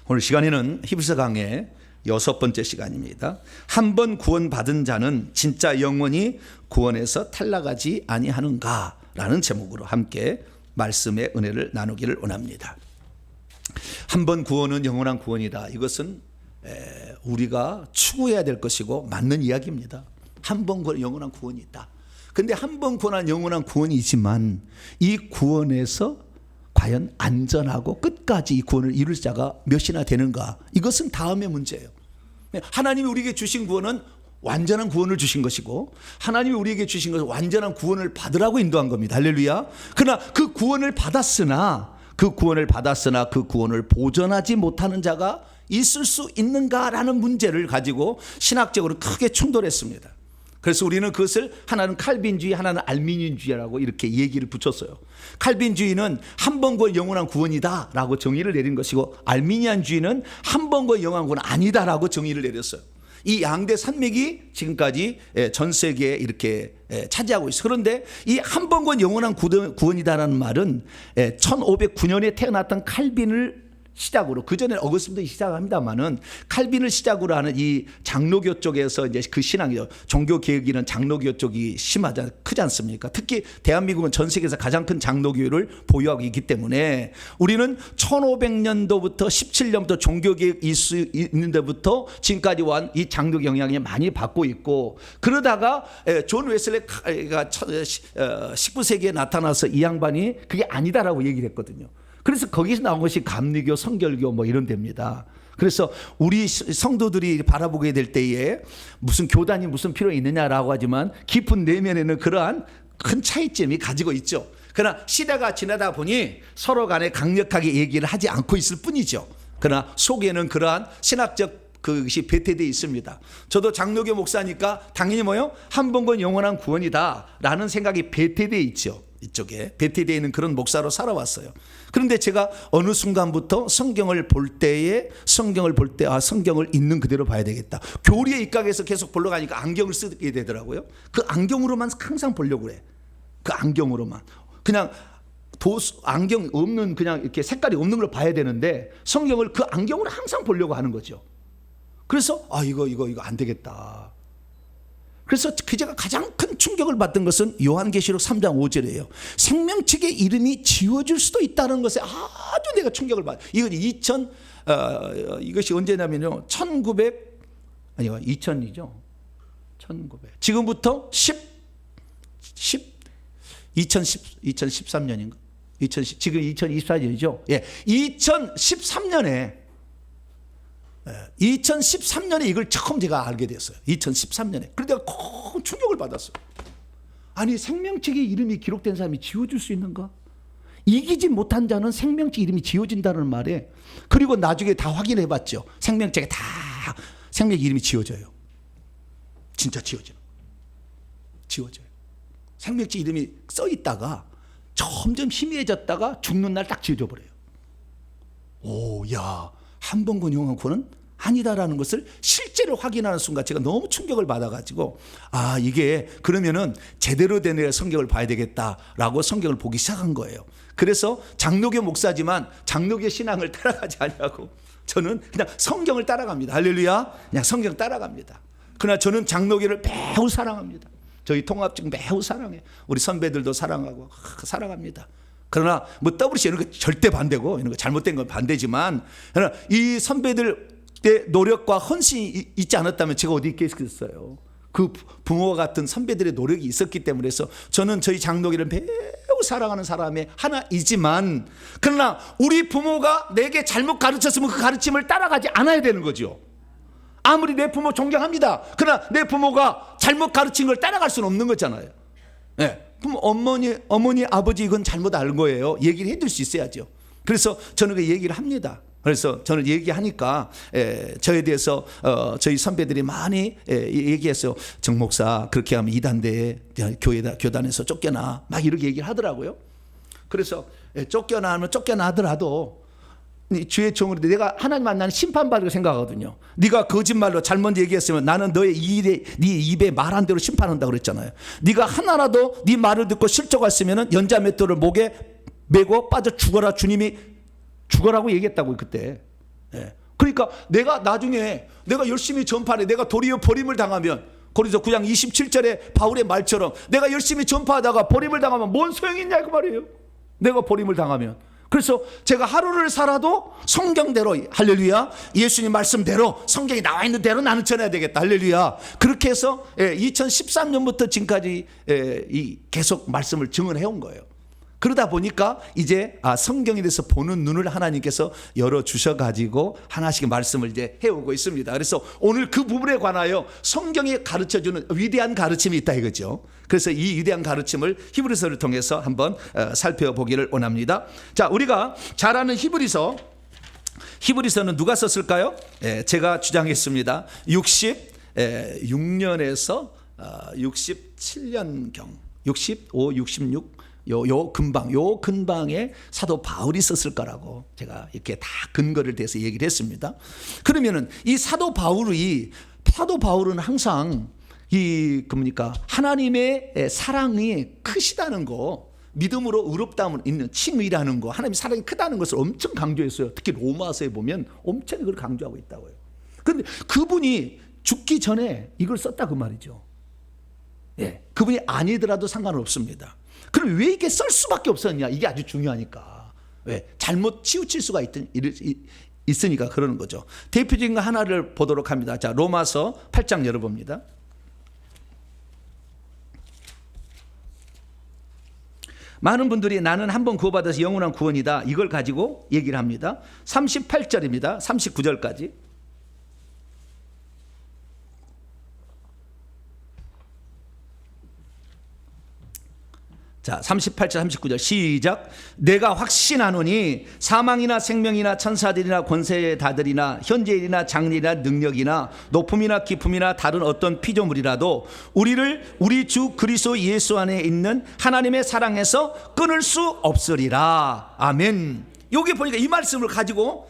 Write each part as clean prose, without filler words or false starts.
오늘 시간에는 히브리서 강의 6번째 시간입니다. 한 번 구원받은 자는 진짜 영원히 구원에서 탈락하지 아니하는가 라는 제목으로 함께 말씀의 은혜를 나누기를 원합니다. 한 번 구원은 영원한 구원이다. 이것은 우리가 추구해야 될 것이고 맞는 이야기입니다. 한 번 구원, 영원한 구원이 있다. 근데 한 번 구원한 영원한 구원이지만 이 구원에서 과연 안전하고 끝까지 이 구원을 이룰 자가 몇이나 되는가? 이것은 다음의 문제예요. 하나님이 우리에게 주신 구원은 완전한 구원을 주신 것이고 하나님이 우리에게 주신 것은 완전한 구원을 받으라고 인도한 겁니다. 할렐루야. 그러나 그 구원을 받았으나 그 구원을 보존하지 못하는 자가 있을 수 있는가라는 문제를 가지고 신학적으로 크게 충돌했습니다. 그래서 우리는 그것을 하나는 칼빈주의, 하나는 알미니언주의라고 이렇게 얘기를 붙였어요. 칼빈주의는 한 번 구원 영원한 구원이다 라고 정의를 내린 것이고 알미니안주의는 한 번 구원 영원한 구원 아니다 라고 정의를 내렸어요. 이 양대 산맥이 지금까지 전 세계에 이렇게 차지하고 있어요. 그런데 이 한 번 구원 영원한 구원이다라는 말은 1509년에 태어났던 칼빈을 시작으로, 그 전에 어거스틴도 시작합니다만은 칼빈을 시작으로 하는 이 장로교 쪽에서 이제 그 신앙이죠. 종교 개혁이는 장로교 쪽이 크지 않습니까? 특히 대한민국은 전 세계에서 가장 큰 장로교를 보유하고 있기 때문에 우리는 1500년도부터 17년부터 종교 개혁이 있는 데부터 지금까지 온 이 장로 영향이 많이 받고 있고, 그러다가 존 웨슬레가 19세기에 나타나서 이 양반이 그게 아니다라고 얘기를 했거든요. 그래서 거기서 나온 것이 감리교, 성결교 뭐 이런 데입니다. 그래서 우리 성도들이 바라보게 될 때에 무슨 교단이 무슨 필요 있느냐라고 하지만 깊은 내면에는 그러한 큰 차이점이 가지고 있죠. 그러나 시대가 지나다 보니 서로 간에 강력하게 얘기를 하지 않고 있을 뿐이죠. 그러나 속에는 그러한 신학적 그것이 배태되어 있습니다. 저도 장로교 목사니까 당연히 한 번 구원 영원한 구원이다 라는 생각이 배태되어 있죠. 이쪽에 배태되어 있는 그런 목사로 살아왔어요. 그런데 제가 어느 순간부터 성경을 볼 때 성경을 있는 그대로 봐야 되겠다. 교리에 입각해서 계속 보러 가니까 안경을 쓰게 되더라고요. 그 안경으로만 항상 보려고 그래. 그 안경으로만. 그냥 안경 없는, 그냥 이렇게 색깔이 없는 걸 봐야 되는데 성경을 그 안경으로 항상 보려고 하는 거죠. 그래서 이거 안 되겠다. 그래서 제가 가장 큰 충격을 받던 것은 요한계시록 3장 5절이에요. 생명책의 이름이 지워질 수도 있다는 것에 아주 내가 충격을 받아요. 이것이 언제냐면요. 2000이죠. 1900. 지금부터 2013년인가? 지금 2024년이죠. 예. 2013년에 이걸 처음 제가 알게 됐어요. 2013년에. 그런데 내가 큰 충격을 받았어요. 아니, 생명책의 이름이 기록된 사람이 지워질 수 있는가? 이기지 못한 자는 생명책 이름이 지워진다는 말에, 그리고 나중에 다 확인해 봤죠. 생명책에 생명 이름이 지워져요. 진짜 지워져요. 생명책 이름이 써 있다가 점점 희미해졌다가 죽는 날 딱 지워져 버려요. 한 번 구원 영원한 구원은 아니다라는 것을 실제로 확인하는 순간 제가 너무 충격을 받아가지고 이게 그러면은 제대로 된 성경을 봐야 되겠다라고 성경을 보기 시작한 거예요. 그래서 장로교 목사지만 장로교 신앙을 따라가지 않냐고 저는 그냥 성경을 따라갑니다. 할렐루야. 그냥 성경 따라갑니다. 그러나 저는 장로교를 매우 사랑합니다. 저희 통합직 매우 사랑해요. 우리 선배들도 사랑하고 사랑합니다. 그러나 WC 이런 거 절대 반대고, 이런 거 잘못된 건 반대지만, 그러나 이 선배들의 노력과 헌신이 있지 않았다면 제가 어디 있겠어요. 그 부모와 같은 선배들의 노력이 있었기 때문에, 해서 저는 저희 장로교를 매우 사랑하는 사람의 하나이지만, 그러나 우리 부모가 내게 잘못 가르쳤으면 그 가르침을 따라가지 않아야 되는 거죠. 아무리 내 부모 존경합니다. 그러나 내 부모가 잘못 가르친 걸 따라갈 수는 없는 거잖아요. 네. 그럼 어머니, 아버지 이건 잘못 알 거예요. 얘기를 해줄 수 있어야죠. 그래서 저는 그 얘기를 합니다. 그래서 저는 얘기하니까 저에 대해서 저희 선배들이 많이 얘기했어요. 정 목사 그렇게 하면 이단대에 교단에서 쫓겨나 막 이렇게 얘기를 하더라고요. 그래서 쫓겨나면 쫓겨나더라도 주의 종으로 내가 하나님 만나는 심판받을 생각하거든요. 네가 거짓말로 잘못 얘기했으면 나는 너의 네 입에 말한 대로 심판한다고 그랬잖아요. 네가 하나라도 네 말을 듣고 실족했으면 연자맷돌을 목에 메고 빠져 죽어라, 주님이 죽어라고 얘기했다고 그때. 예. 그러니까 내가 나중에 내가 열심히 전파해 내가 도리어 버림을 당하면 고린도서 9장 27절에 바울의 말처럼 내가 열심히 전파하다가 버림을 당하면 뭔 소용이 있냐 그 말이에요. 내가 버림을 당하면. 그래서 제가 하루를 살아도 성경대로 할렐루야 예수님 말씀대로 성경에 나와 있는 대로 나는 전해야 되겠다 할렐루야. 그렇게 해서 2013년부터 지금까지 계속 말씀을 증언해 온 거예요. 그러다 보니까 이제 성경에 대해서 보는 눈을 하나님께서 열어주셔가지고 하나씩 말씀을 이제 해오고 있습니다. 그래서 오늘 그 부분에 관하여 성경이 가르쳐주는 위대한 가르침이 있다 이거죠. 그래서 이 위대한 가르침을 히브리서를 통해서 한번 살펴보기를 원합니다. 자, 우리가 잘 아는 히브리서는 누가 썼을까요? 제가 주장했습니다. 66년에서 67년경 65, 66 요 근방에 사도 바울이 썼을 거라고 제가 이렇게 다 근거를 대서 얘기를 했습니다. 그러면은 이 사도 바울은 항상 하나님의 사랑이 크시다는 거, 믿음으로 의롭다함을 있는 칭의라는 거, 하나님의 사랑이 크다는 것을 엄청 강조했어요. 특히 로마서에 보면 엄청 이걸 강조하고 있다고요. 그런데 그분이 죽기 전에 이걸 썼다 그 말이죠. 그분이 아니더라도 상관은 없습니다. 그럼 왜 이렇게 쓸 수밖에 없었냐? 이게 아주 중요하니까. 왜? 잘못 치우칠 수가 있으니까 그러는 거죠. 대표적인 거 하나를 보도록 합니다. 자, 로마서 8장 열어봅니다. 많은 분들이 나는 한번 구원받아서 영원한 구원이다 이걸 가지고 얘기를 합니다. 38절입니다. 39절까지. 자, 38절 39절 시작. 내가 확신하노니 사망이나 생명이나 천사들이나 권세의 다들이나 현재일이나 장래이나 능력이나 높음이나 깊음이나 다른 어떤 피조물이라도 우리를 우리 주 그리스도 예수 안에 있는 하나님의 사랑에서 끊을 수 없으리라. 아멘. 여기 보니까 이 말씀을 가지고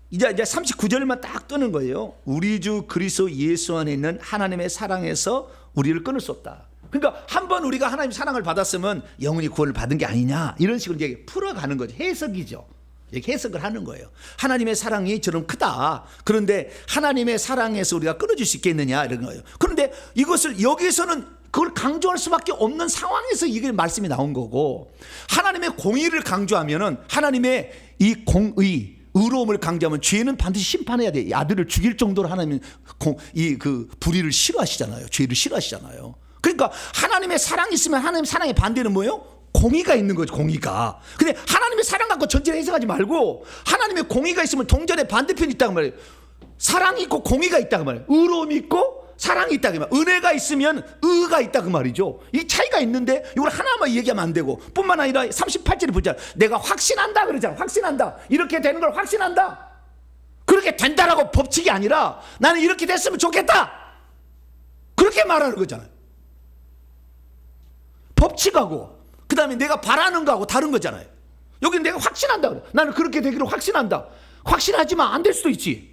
이제 39절만 딱 뜨는 거예요. 우리 주 그리스도 예수 안에 있는 하나님의 사랑에서 우리를 끊을 수 없다. 그러니까 한번 우리가 하나님의 사랑을 받았으면 영원히 구원을 받은 게 아니냐 이런 식으로 이제 풀어가는 거죠. 해석이죠. 이렇게 해석을 하는 거예요. 하나님의 사랑이 저런 크다. 그런데 하나님의 사랑에서 우리가 끊어질 수 있겠느냐 이런 거예요. 그런데 이것을 여기서는 그걸 강조할 수밖에 없는 상황에서 이게 말씀이 나온 거고, 하나님의 공의를 강조하면은 하나님의 이 공의 의로움을 강조하면 죄는 반드시 심판해야 돼. 아들을 죽일 정도로 하나님은 그 불의를 싫어하시잖아요. 죄를 싫어하시잖아요. 그러니까 하나님의 사랑이 있으면 하나님의 사랑의 반대는 뭐예요? 공의가 있는 거죠. 공의가. 근데 하나님의 사랑 갖고 전체를 해석하지 말고 하나님의 공의가 있으면 동전의 반대편이 있다고 말이에요. 사랑이 있고 공의가 있다고 말이에요. 의로움이 있고 사랑이 있다고 말이에요. 은혜가 있으면 의가 있다고 말이죠. 이 차이가 있는데 이걸 하나만 얘기하면 안 되고, 뿐만 아니라 38절에 보자. 내가 확신한다 그러잖아. 확신한다. 이렇게 되는 걸 확신한다. 그렇게 된다라고 법칙이 아니라 나는 이렇게 됐으면 좋겠다. 그렇게 말하는 거잖아요. 법칙하고 그 다음에 내가 바라는 거하고 다른 거잖아요. 여기는 내가 확신한다 그래. 나는 그렇게 되기를 확신한다. 확신하지만 안 될 수도 있지.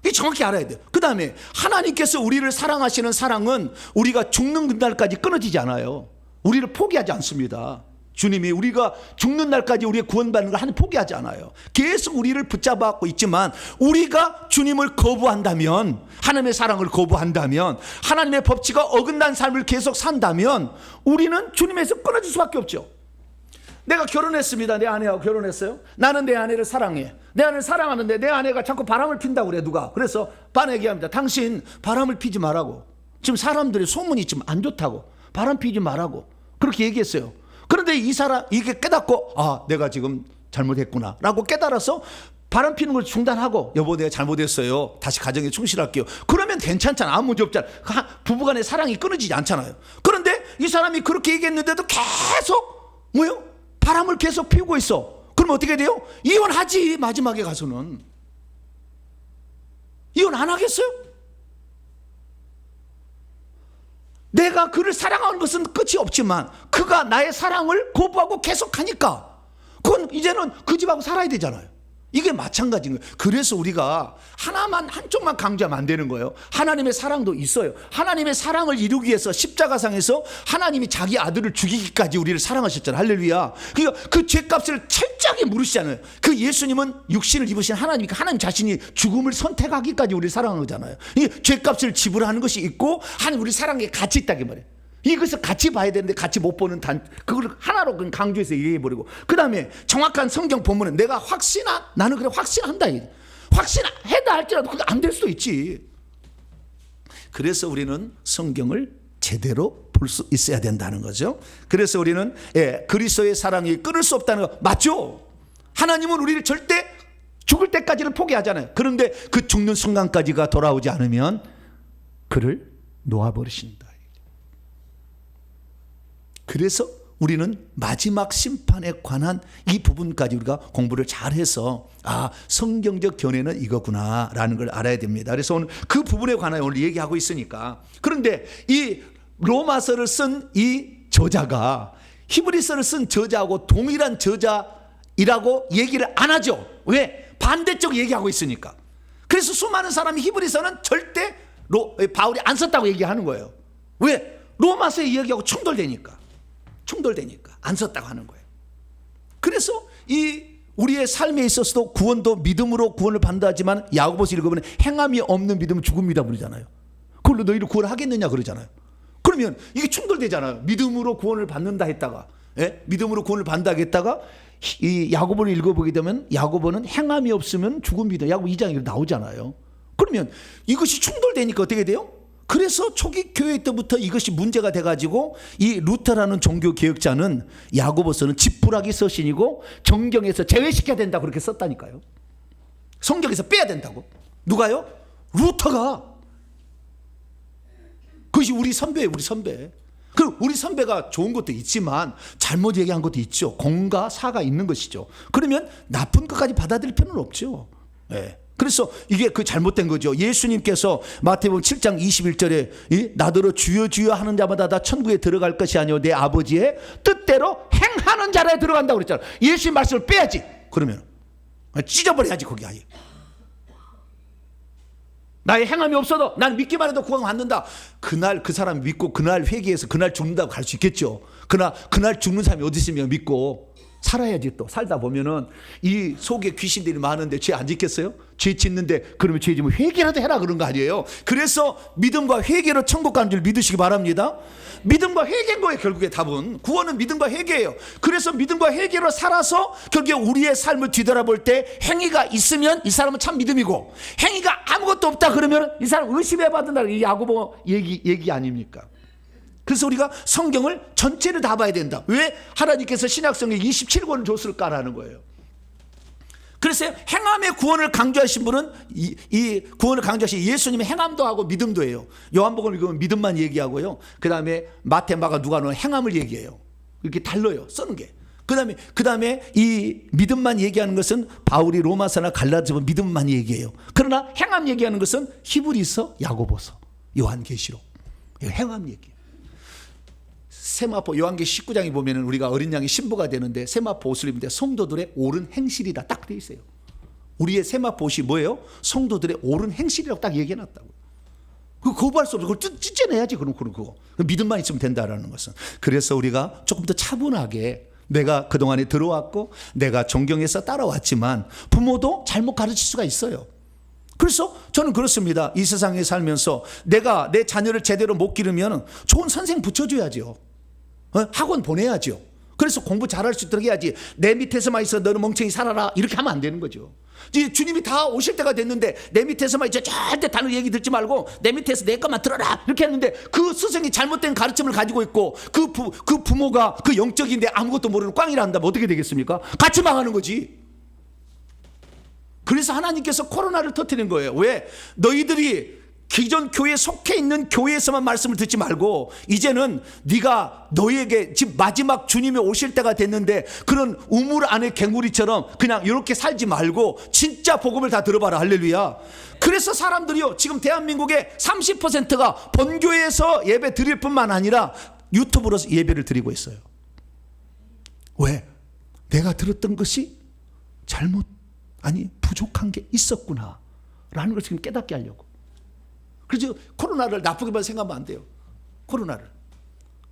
이게 정확히 알아야 돼요. 그 다음에 하나님께서 우리를 사랑하시는 사랑은 우리가 죽는 날까지 끊어지지 않아요. 우리를 포기하지 않습니다. 주님이 우리가 죽는 날까지 우리의 구원받는 걸 하나님 포기하지 않아요. 계속 우리를 붙잡아갖고 있지만, 우리가 주님을 거부한다면, 하나님의 사랑을 거부한다면, 하나님의 법칙과 어긋난 삶을 계속 산다면 우리는 주님에서 끊어질 수밖에 없죠. 내가 결혼했습니다. 내 아내하고 결혼했어요. 나는 내 아내를 사랑해. 내 아내를 사랑하는데 내 아내가 자꾸 바람을 핀다고 그래. 누가. 그래서 반에 얘기합니다. 당신 바람을 피지 말라고. 지금 사람들의 소문이 좀 안 좋다고. 바람 피지 말라고. 그렇게 얘기했어요. 그런데 이 사람 이게 깨닫고 내가 지금 잘못했구나 라고 깨달아서 바람 피는 걸 중단하고, 여보 내가 잘못했어요. 다시 가정에 충실할게요. 그러면 괜찮잖아. 아무 문제 없잖아. 부부간의 사랑이 끊어지지 않잖아요. 그런데 이 사람이 그렇게 얘기했는데도 계속 뭐요? 바람을 계속 피우고 있어. 그럼 어떻게 돼요? 이혼하지. 마지막에 가서는 이혼 안 하겠어요? 내가 그를 사랑하는 것은 끝이 없지만 그가 나의 사랑을 거부하고 계속하니까 그건 이제는 그 집하고 살아야 되잖아요. 이게 마찬가지인 거예요. 그래서 우리가 하나만, 한쪽만 강조하면 안 되는 거예요. 하나님의 사랑도 있어요. 하나님의 사랑을 이루기 위해서 십자가상에서 하나님이 자기 아들을 죽이기까지 우리를 사랑하셨잖아요. 할렐루야. 그러니까 그 죄값을 철저히 철저하게 물으시잖아요. 그 예수님은 육신을 입으신 하나님이니까 하나님 자신이 죽음을 선택하기까지 우리를 사랑한 거잖아요. 이 죄값을 지불하는 것이 있고 하나님 우리 사랑에 같이 있다고 말해요. 이것을 같이 봐야 되는데 같이 못 보는 그걸 하나로 그냥 강조해서 얘기해버리고, 그 다음에 정확한 성경 본문은 내가 나는 그래 확신한다. 확신해다 할지라도 그게 안 될 수도 있지. 그래서 우리는 성경을 제대로 볼 수 있어야 된다는 거죠. 그래서 우리는 그리스도의 사랑이 끊을 수 없다는 거 맞죠? 하나님은 우리를 절대 죽을 때까지는 포기하잖아요. 그런데 그 죽는 순간까지가 돌아오지 않으면 그를 놓아버리신다. 그래서 우리는 마지막 심판에 관한 이 부분까지 우리가 공부를 잘해서 성경적 견해는 이거구나 라는 걸 알아야 됩니다. 그래서 오늘 그 부분에 관하여 오늘 얘기하고 있으니까. 그런데 이 로마서를 쓴 이 저자가 히브리서를 쓴 저자하고 동일한 저자이라고 얘기를 안 하죠. 왜? 반대쪽 얘기하고 있으니까. 그래서 수많은 사람이 히브리서는 절대 바울이 안 썼다고 얘기하는 거예요. 왜? 로마서의 이야기하고 충돌되니까 안 썼다고 하는 거예요. 그래서 우리의 삶에 있어서도 구원도 믿음으로 구원을 받는다 하지만 야고보서 읽어보면 행함이 없는 믿음은 죽음이다 그러잖아요. 그걸로 너희를 구원하겠느냐 그러잖아요. 그러면 이게 충돌되잖아요. 믿음으로 구원을 받는다 했다가, 믿음으로 구원을 받는다 했다가 이 야고보를 읽어보게 되면 야고보는 행함이 없으면 죽음이다. 야고보 2장에 나오잖아요. 그러면 이것이 충돌되니까 어떻게 돼요? 그래서 초기 교회 때부터 이것이 문제가 돼가지고 이 루터라는 종교 개혁자는 야고보서는 지푸라기 서신이고 정경에서 제외시켜야 된다 그렇게 썼다니까요. 성경에서 빼야 된다고. 누가요? 루터가. 그것이 우리 선배예요. 우리 선배. 그리고 우리 선배가 좋은 것도 있지만 잘못 얘기한 것도 있죠. 공과 사가 있는 것이죠. 그러면 나쁜 것까지 받아들일 필요는 없죠. 그래서 이게 그 잘못된 거죠. 예수님께서 마태복음 7장 21절에 나더러 주여 주여 하는 자마다 다 천국에 들어갈 것이 아니오 내 아버지의 뜻대로 행하는 자라에 들어간다고 그랬잖아요. 예수님 말씀을 빼야지. 그러면 찢어버려야지 거기 아예. 나의 행함이 없어도 난 믿기만 해도 구원 받는다. 그날 그 사람 믿고 그날 회개해서 그날 죽는다고 갈 수 있겠죠. 그러나 그날 죽는 사람이 어디 있으면 믿고 살아야지. 또 살다 보면은 이 속에 귀신들이 많은데 죄 안 짓겠어요? 죄 짓는데 그러면 죄 지면 회개라도 해라 그런 거 아니에요. 그래서 믿음과 회개로 천국 가는 줄 믿으시기 바랍니다. 믿음과 회개인 거예요. 결국에 답은 구원은 믿음과 회개예요. 그래서 믿음과 회개로 살아서 결국에 우리의 삶을 뒤돌아볼 때 행위가 있으면 이 사람은 참 믿음이고, 행위가 아무것도 없다 그러면 이 사람 의심해 받는다. 이 야고보 얘기 아닙니까? 그래서 우리가 성경을 전체를 다 봐야 된다. 왜 하나님께서 신약성경에 27권을 줬을까라는 거예요. 그래서 행함의 구원을 강조하신 분은 이 구원을 강조하신 예수님의 행함도 하고 믿음도 해요. 요한복음 읽으면 믿음만 얘기하고요. 그 다음에 마태, 마가, 누가는 행함을 얘기해요. 이렇게 달라요. 쓰는 게. 그 다음에 이 믿음만 얘기하는 것은 바울이 로마서나 갈라디아 믿음만 얘기해요. 그러나 행함 얘기하는 것은 히브리서, 야고보서, 요한계시록. 이거 행함 얘기예요. 세마포 요한계시 19장에 보면은 우리가 어린 양의 신부가 되는데 세마포 옷을 입는데 성도들의 옳은 행실이다 딱 돼 있어요. 우리의 세마포 옷이 뭐예요? 성도들의 옳은 행실이라고 딱 얘기해놨다고. 그거 거부할 수 없어. 그걸 찢어내야지. 그거 믿음만 있으면 된다라는 것은. 그래서 우리가 조금 더 차분하게, 내가 그동안에 들어왔고 내가 존경해서 따라왔지만 부모도 잘못 가르칠 수가 있어요. 그래서 저는 그렇습니다. 이 세상에 살면서 내가 내 자녀를 제대로 못 기르면 좋은 선생 붙여줘야죠. 학원 보내야죠. 그래서 공부 잘할 수 있도록 해야지. 내 밑에서만 있어 너는 멍청이 살아라 이렇게 하면 안 되는 거죠. 이제 주님이 다 오실 때가 됐는데 내 밑에서만 있어 절대 다른 얘기 듣지 말고 내 밑에서 내 것만 들어라 이렇게 했는데 그 스승이 잘못된 가르침을 가지고 있고 그 부모가 그 영적인데 아무것도 모르는 꽝이라 한다면 어떻게 되겠습니까? 같이 망하는 거지. 그래서 하나님께서 코로나를 터뜨린 거예요. 왜? 너희들이 기존 교회에 속해 있는 교회에서만 말씀을 듣지 말고 이제는 네가 너에게 지금 마지막 주님이 오실 때가 됐는데 그런 우물 안에 갱우리처럼 그냥 이렇게 살지 말고 진짜 복음을 다 들어봐라. 할렐루야. 그래서 사람들이요 지금 대한민국의 30%가 본교회에서 예배 드릴 뿐만 아니라 유튜브로 예배를 드리고 있어요. 왜? 내가 들었던 것이 부족한 게 있었구나 라는 걸 지금 깨닫게 하려고. 그래서 코로나를 나쁘게만 생각하면 안 돼요. 코로나를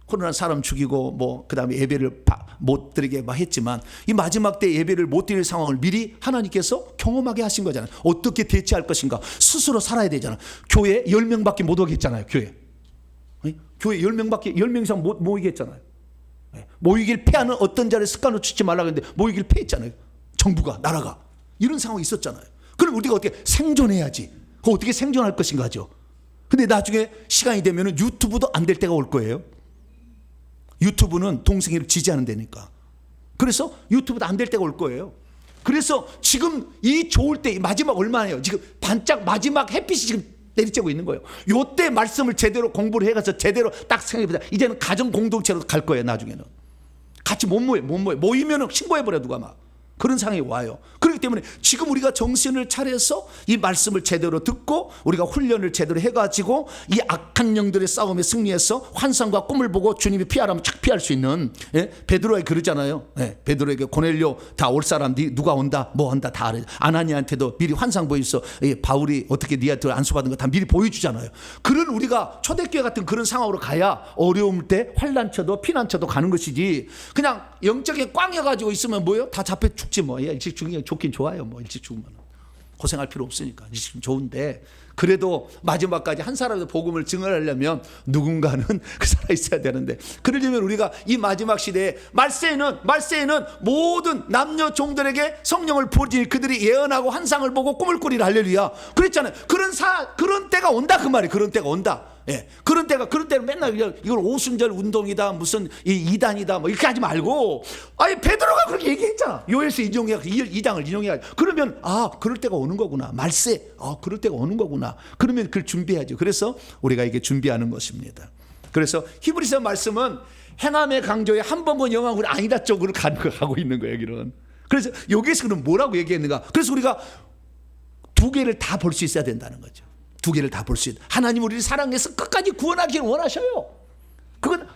코로나 사람 죽이고 뭐 그다음에 예배를 못 드리게 막 했지만 이 마지막 때 예배를 못 드릴 상황을 미리 하나님께서 경험하게 하신 거잖아요. 어떻게 대처할 것인가 스스로 살아야 되잖아요. 교회 10명밖에 못 오게 했잖아요. 교회 10명 이상 못 모이게 했잖아요. 모이길 패하는 어떤 자리에 습관을 취지 말라고 했는데 모이길 패했잖아요. 정부가 나라가 이런 상황이 있었잖아요. 그럼 우리가 어떻게 생존해야지. 어떻게 생존할 것인가 하죠. 근데 나중에 시간이 되면 유튜브도 안 될 때가 올 거예요. 유튜브는 동생이를 지지하는 데니까. 그래서 유튜브도 안 될 때가 올 거예요. 그래서 지금 이 좋을 때 마지막 얼마나요? 지금 반짝 마지막 햇빛이 지금 내리쬐고 있는 거예요. 요때 말씀을 제대로 공부를 해가서 제대로 딱 생각해보자. 이제는 가정 공동체로 갈 거예요. 나중에는 같이 못 모이면 신고해버려 누가 막. 그런 상황이 와요. 그렇기 때문에 지금 우리가 정신을 차려서 이 말씀을 제대로 듣고 우리가 훈련을 제대로 해가지고 이 악한 영들의 싸움에 승리해서 환상과 꿈을 보고 주님이 피하라면 착 피할 수 있는, 베드로에게 그러잖아요. 베드로에게 고넬료 다 올 사람 누가 온다 뭐 한다 다 알아요. 아나니한테도 미리 환상 보여서 바울이 어떻게 니한테 안수받은 거 다 미리 보여주잖아요. 그런 우리가 초대교회 같은 그런 상황으로 가야 어려움 때 환난쳐도 피난쳐도 가는 것이지, 그냥 영적인 꽝여가지고 있으면 뭐예요? 다 잡혀 죽지 뭐. 일찍 죽는 게 좋긴 좋아요. 뭐 일찍 죽으면 고생할 필요 없으니까 일찍 죽으면 좋은데, 그래도 마지막까지 한 사람의 복음을 증언하려면 누군가는 그 살아 있어야 되는데, 그러려면 우리가 이 마지막 시대에 말세에는 모든 남녀 종들에게 성령을 부어주니 그들이 예언하고 환상을 보고 꿈을 꾸리라. 할렐루야. 그랬잖아요. 그런 때가 온다 그 말이에요. 그런 때가 온다. 그런 때는 맨날 이걸 오순절 운동이다 무슨 이단이다 뭐 이렇게 하지 말고, 아니 베드로가 그렇게 얘기했잖아. 요엘서 2장을 인용해. 그러면 그럴 때가 오는 거구나. 말세 그럴 때가 오는 거구나. 그러면 그걸 준비해야죠. 그래서 우리가 이게 준비하는 것입니다. 그래서 히브리서 말씀은 행함의 강조에 한 번 본 영광이 아니다 쪽으로 가고 있는 거예요. 여기는. 그래서 여기에서 그럼 뭐라고 얘기했는가? 그래서 우리가 두 개를 다 볼 수 있어야 된다는 거죠. 두 개를 다 볼 수 있다. 하나님 우리를 사랑해서 끝까지 구원하기를 원하셔요. 그건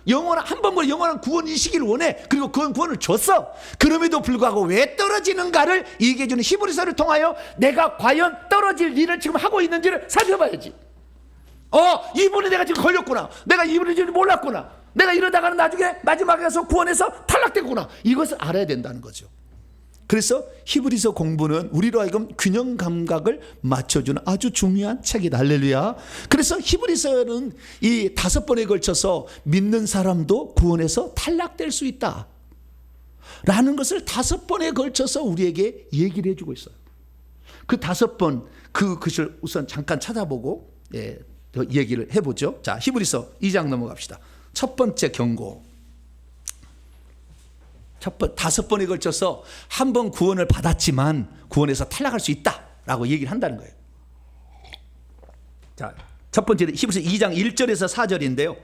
한 번 본 영원한 구원이시기를 원해. 그리고 그건 구원을 줬어. 그럼에도 불구하고 왜 떨어지는가를 얘기해주는 히브리서를 통하여 내가 과연 떨어질 일을 지금 하고 있는지를 살펴봐야지. 이분이 내가 지금 걸렸구나. 내가 이분인 줄 몰랐구나. 내가 이러다가는 나중에 마지막에 가서 구원해서 탈락됐구나. 이것을 알아야 된다는 거죠. 그래서 히브리서 공부는 우리로 하여금 균형 감각을 맞춰주는 아주 중요한 책이다. 할렐루야. 그래서 히브리서는 이 5번에 걸쳐서 믿는 사람도 구원에서 탈락될 수 있다 라는 것을 5번에 걸쳐서 우리에게 얘기를 해주고 있어요. 그 5번 그 것을 우선 잠깐 찾아보고 얘기를 해보죠. 자, 히브리서 2장 넘어갑시다. 첫 번째 경고. 5번에 걸쳐서 한 번 구원을 받았지만 구원에서 탈락할 수 있다라고 얘기를 한다는 거예요. 자, 첫 번째 히브리서 2장 1절에서 4절인데요.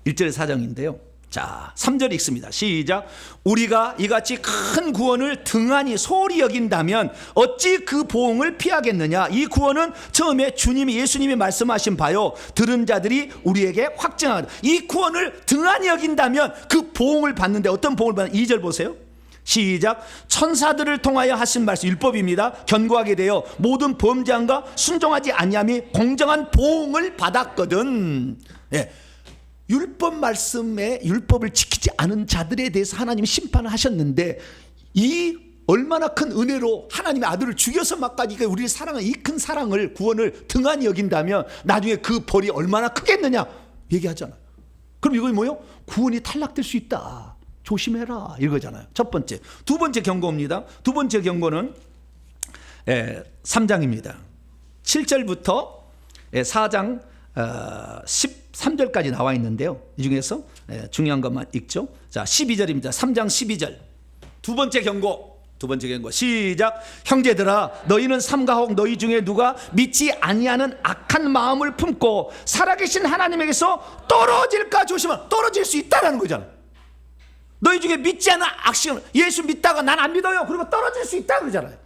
1절에서 4장인데요. 자, 3절 읽습니다. 시작. 우리가 이같이 큰 구원을 등한히 소홀히 여긴다면 어찌 그 보응을 피하겠느냐. 이 구원은 처음에 예수님이 말씀하신 바요 들은 자들이 우리에게 확증하다. 이 구원을 등한히 여긴다면 그 보응을 받는데 어떤 보응을 받는 2절 보세요. 시작. 천사들을 통하여 하신 말씀 율법입니다. 견고하게 되어 모든 범죄함과 순종하지 아니함이 공정한 보응을 받았거든. 율법 말씀에 율법을 지키지 않은 자들에 대해서 하나님이 심판을 하셨는데, 이 얼마나 큰 은혜로 하나님의 아들을 죽여서 막까지 우리를 사랑한 이 큰 사랑을 구원을 등한히 여긴다면 나중에 그 벌이 얼마나 크겠느냐 얘기하잖아요. 그럼 이거 뭐예요? 구원이 탈락될 수 있다. 조심해라 이거잖아요. 첫 번째. 두 번째 경고입니다. 두 번째 경고는 3장입니다. 7절부터 4장 13절까지 나와 있는데요. 이 중에서 중요한 것만 읽죠. 자, 12절입니다. 3장 12절. 두 번째 경고. 시작. 형제들아, 너희는 삼가혹 너희 중에 누가 믿지 아니하는 악한 마음을 품고 살아계신 하나님에게서 떨어질까 조심하라. 떨어질 수 있다라는 거잖아요. 너희 중에 믿지 않는 악신, 예수 믿다가 난 안 믿어요. 그리고 떨어질 수 있다 그러잖아요.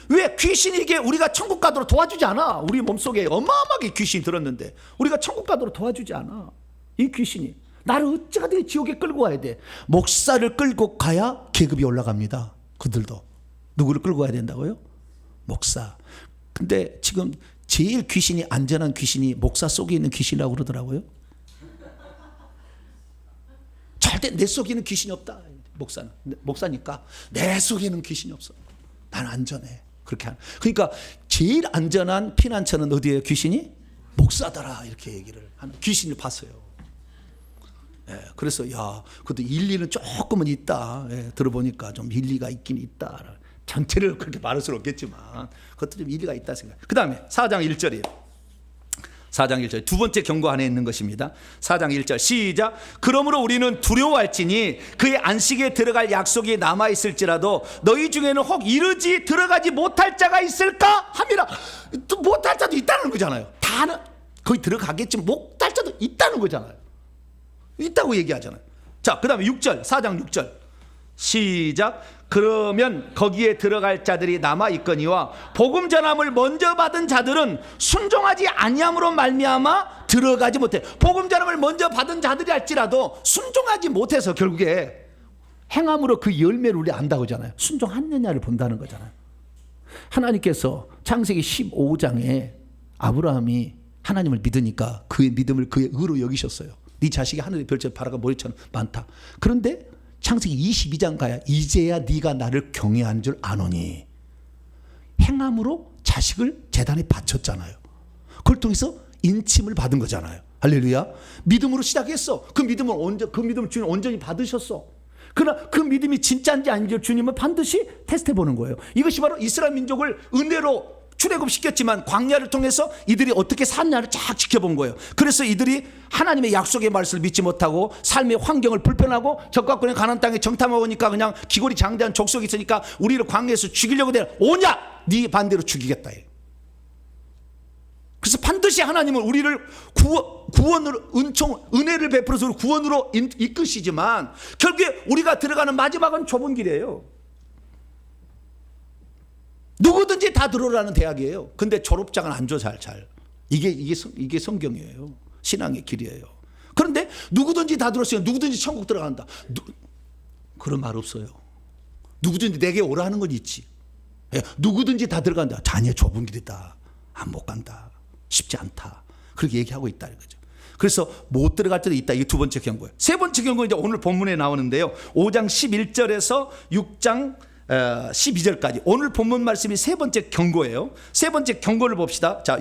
왜? 귀신이 이게 우리가 천국 가도록 도와주지 않아. 우리 몸속에 어마어마하게 귀신이 들었는데 우리가 천국 가도록 도와주지 않아. 이 귀신이 나를 어찌하든 지옥에 끌고 가야 돼. 목사를 끌고 가야 계급이 올라갑니다. 그들도. 누구를 끌고 가야 된다고요? 목사. 근데 지금 제일 귀신이 안전한 귀신이 목사 속에 있는 귀신이라고 그러더라고요. 절대 내 속에는 귀신이 없다. 목사니까 내 속에는 귀신이 없어. 난 안전해. 그렇게 하는. 그러니까 제일 안전한 피난처는 어디예요? 귀신이? 목사더라. 이렇게 얘기를 하는. 귀신을 봤어요. 예, 그래서 그것도 일리는 조금은 있다. 예, 들어보니까 좀 일리가 있긴 있다. 전체를 그렇게 말할 수는 없겠지만 그것도 좀 일리가 있다 생각. 그 다음에 4장 1절이에요. 4장 1절 두 번째 경고 안에 있는 것입니다. 4장 1절 시작. 그러므로 우리는 두려워할지니 그의 안식에 들어갈 약속이 남아있을지라도 너희 중에는 혹 이르지 들어가지 못할 자가 있을까 함이라. 또 못할 자도 있다는 거잖아요. 다는 거기 들어가겠지만 못할 자도 있다는 거잖아요. 있다고 얘기하잖아요. 자, 그 다음에 6절 4장 6절 시작. 그러면 거기에 들어갈 자들이 남아있거니와 복음 전함을 먼저 받은 자들은 순종하지 아니함으로 말미암아 들어가지 못해. 복음 전함을 먼저 받은 자들이 할지라도 순종하지 못해서 결국에 행함으로 그 열매를 우리 안다고 하잖아요. 순종하느냐를 본다는 거잖아요. 하나님께서 창세기 15장에 아브라함이 하나님을 믿으니까 그의 믿음을 그의 의로 여기셨어요. 네 자식이 하늘의 별처럼 바라가 머리처럼 많다. 그런데 창세기 22장 가야 이제야 네가 나를 경외한 줄 아노니. 행함으로 자식을 제단에 바쳤잖아요. 그걸 통해서 인침을 받은 거잖아요. 할렐루야. 믿음으로 시작했어. 그 믿음을 주님 온전히 받으셨어. 그러나 그 믿음이 진짜인지 아닌지 주님은 반드시 테스트해 보는 거예요. 이것이 바로 이스라엘 민족을 은혜로 출애굽시켰지만 광야를 통해서 이들이 어떻게 샀냐를 쫙 지켜본 거예요. 그래서 이들이 하나님의 약속의 말씀을 믿지 못하고 삶의 환경을 불편하고 적과 꾼의 가나안 땅에 정탐 먹으니까 그냥 기골이 장대한 족속이 있으니까 우리를 광야에서 죽이려고 오냐? 네 반대로 죽이겠다. 그래서 반드시 하나님은 우리를 구원으로 은혜를 베풀어서 구원으로 이끄시지만 결국에 우리가 들어가는 마지막은 좁은 길이에요. 누구든지 다 들어오라는 대학이에요. 근데 졸업장은 안 줘. 잘. 이게 성경이에요. 신앙의 길이에요. 그런데 누구든지 다 들었어요. 누구든지 천국 들어간다. 그런 말 없어요. 누구든지 내게 오라 하는 건 있지. 누구든지 다 들어간다. 자녀 좁은 길이다. 못 간다. 쉽지 않다. 그렇게 얘기하고 있다 이거죠. 그래서 못 들어갈 때도 있다. 이게 두 번째 경고예요. 세 번째 경고는 이제 오늘 본문에 나오는데요. 5장 11절에서 6장 12절까지 오늘 본문 말씀이 세 번째 경고예요. 세 번째 경고를 봅시다. 자,